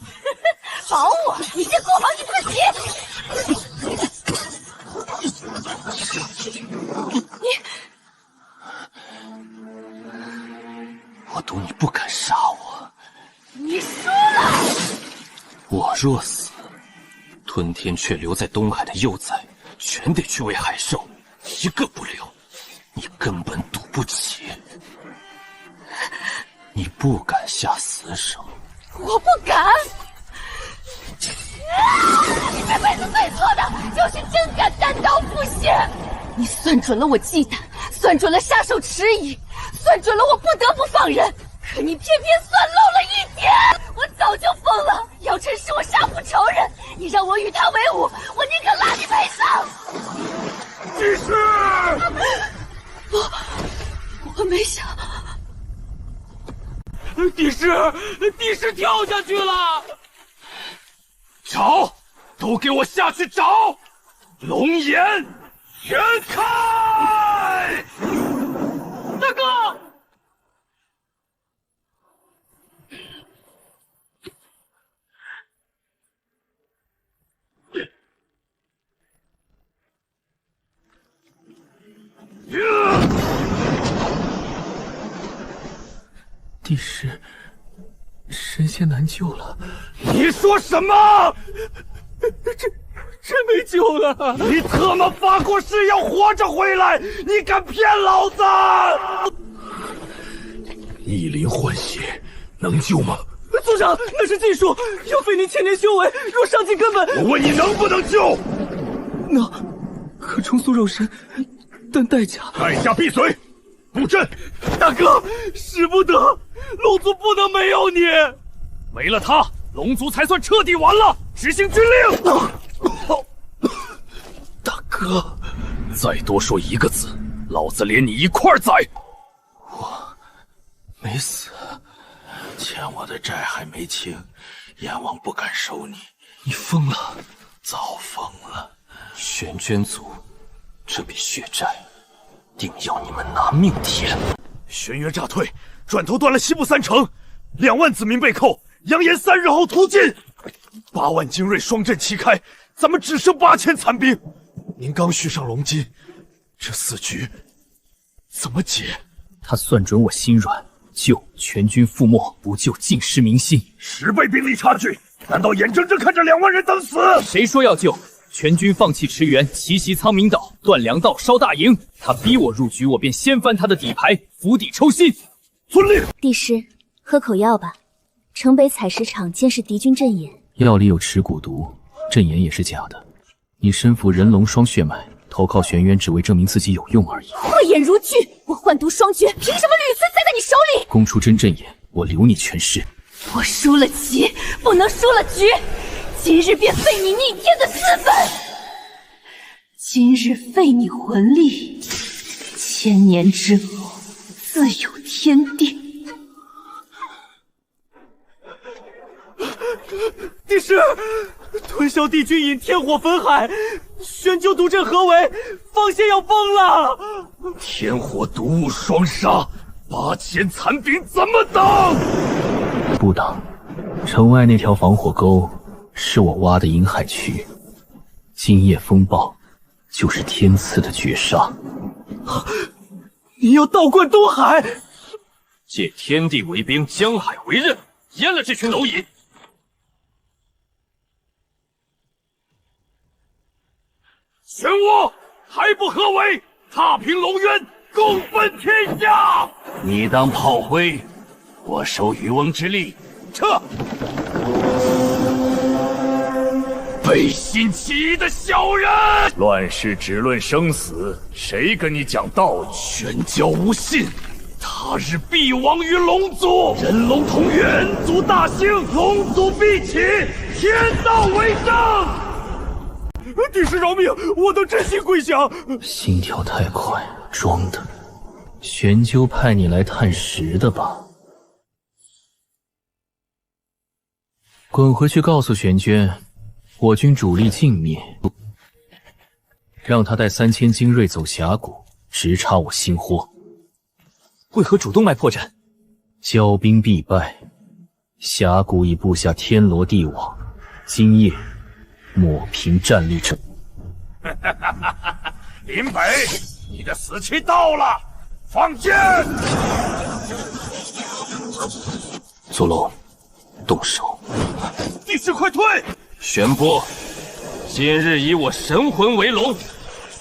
[SPEAKER 10] 保我？你先给我保你自己！
[SPEAKER 20] 我赌你不敢杀我。
[SPEAKER 10] 你输了！
[SPEAKER 7] 我若死，吞天雀留在东海的幼崽全得去喂海兽，一个不留。你根本赌不起，你不敢下死手。
[SPEAKER 10] 我不敢！你这辈子最错的就
[SPEAKER 14] 是真敢单刀赴险！你算准了我忌惮，算准了下手迟疑，算准了我不得不放人，可你偏偏算漏了一点。我早就疯了，姚晨是我杀父仇人，你让我与他为伍，我宁可拉你赔偿。
[SPEAKER 8] 帝师，
[SPEAKER 14] 我没想。
[SPEAKER 5] 帝师跳下去了！
[SPEAKER 8] 找，都给我下去找！龙眼全开！
[SPEAKER 5] 大哥！
[SPEAKER 6] 帝师，神仙难救了！
[SPEAKER 8] 你说什么？
[SPEAKER 6] 真没救了！
[SPEAKER 8] 你特么发过誓要活着回来，你敢骗老子？
[SPEAKER 20] 逆鳞换血能救吗？
[SPEAKER 6] 族长，那是禁术，要费您千年修为，若伤尽根本。
[SPEAKER 8] 我问你能不能救？
[SPEAKER 6] 能，可重塑肉身，但代价
[SPEAKER 8] 闭嘴！布阵！
[SPEAKER 5] 大哥，使不得，龙族不能没有你。
[SPEAKER 12] 没了他，龙族才算彻底完了。执行军令。
[SPEAKER 20] 大哥，再多说一个字，老子连你一块宰！
[SPEAKER 18] 我没死，欠我的债还没清，阎王不敢收你。
[SPEAKER 20] 你疯了，
[SPEAKER 18] 早疯了。玄娟族，这笔血债，定要你们拿命填。
[SPEAKER 8] 玄渊诈退，转头断了西部3城，2万子民被扣，扬言3日后突进。8万精锐双阵齐开，咱们只剩8000残兵。您刚续上龙金，这4局怎么解？
[SPEAKER 3] 他算准我心软，救全军覆没，不救尽失民心。
[SPEAKER 8] 10倍兵力差距，难道眼睁睁看着2万人等死？
[SPEAKER 3] 谁说要救？全军放弃驰援，奇袭苍明岛，断粮道，烧大营。他逼我入局，我便掀翻他的底牌，釜底抽薪。
[SPEAKER 8] 遵令。
[SPEAKER 10] 帝师，喝口药吧。城北采石场监视敌军阵眼，
[SPEAKER 3] 药里有持蛊毒，阵眼也是假的。你身负人龙双血脉，投靠玄渊只为证明自己有用而已。
[SPEAKER 10] 慧眼如炬，我幻毒双绝，凭什么屡次栽在你手里？
[SPEAKER 3] 攻出真阵眼，我留你全尸。
[SPEAKER 10] 我输了棋，不能输了局。今日便废你逆天的私愤，今日废你魂力，1000年之后自有天定。
[SPEAKER 6] 帝师，吞啸帝君引天火焚海，玄鸠毒阵合围，方仙要疯了！
[SPEAKER 8] 天火毒物双杀，8000残兵怎么挡？
[SPEAKER 3] 不挡。城外那条防火沟是我挖的银海渠，今夜风暴就是天赐的绝杀。
[SPEAKER 6] 你要倒灌东海？
[SPEAKER 20] 借天地为兵，江海为刃，淹了这群蝼蚁！
[SPEAKER 8] 玄武还不合围，踏平龙渊，共分天下！
[SPEAKER 20] 你当炮灰，我收渔翁之利，撤！
[SPEAKER 8] 背信弃义的小人！
[SPEAKER 20] 乱世只论生死，谁跟你讲道理？
[SPEAKER 8] 玄教无信，他日必亡于龙族。人龙同源，族大兴，龙族必起，天道为证。
[SPEAKER 6] 帝师饶命，我都真心跪降。
[SPEAKER 3] 心跳太快，装的。玄鸠派你来探实的吧？滚回去告诉玄娟，我军主力尽灭，让他带3000精锐走峡谷，直插我心窝。
[SPEAKER 4] 为何主动脉破绽？
[SPEAKER 3] 骄兵必败，峡谷已布下天罗地网，今夜抹平战力者。
[SPEAKER 8] 林北，你的死期到了，放箭！
[SPEAKER 18] 左龙，动手！
[SPEAKER 8] 帝师快退！
[SPEAKER 18] 宣布，今日以我神魂为龙，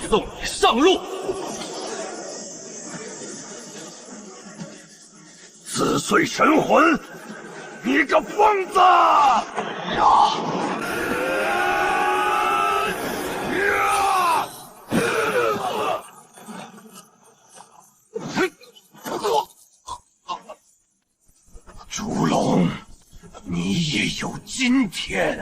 [SPEAKER 18] 送你上路。
[SPEAKER 8] 撕碎神魂，你个疯子！今天。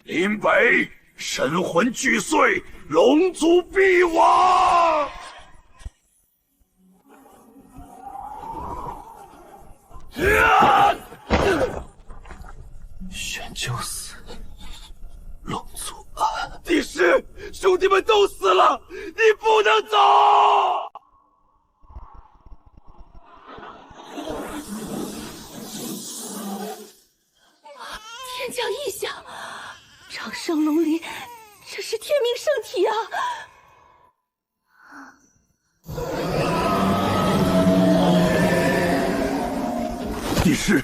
[SPEAKER 8] 林北，神魂俱碎，龙族必亡。
[SPEAKER 18] 玄鸠死，龙族安。
[SPEAKER 8] 帝师，兄弟们都死了，你不能走。
[SPEAKER 10] 天降异象，长生龙鳞，这是天命圣体啊！
[SPEAKER 8] 帝师，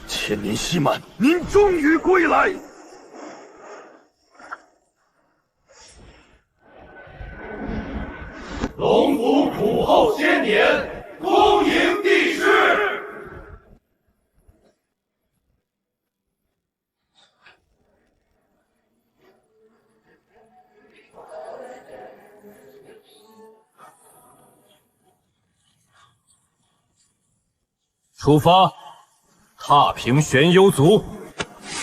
[SPEAKER 8] 千年稀满，您终于归来。
[SPEAKER 5] 龙族苦候千年，恭迎帝师。
[SPEAKER 12] 出发，踏平玄幽族，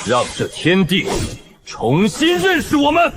[SPEAKER 12] 让这天地重新认识我们。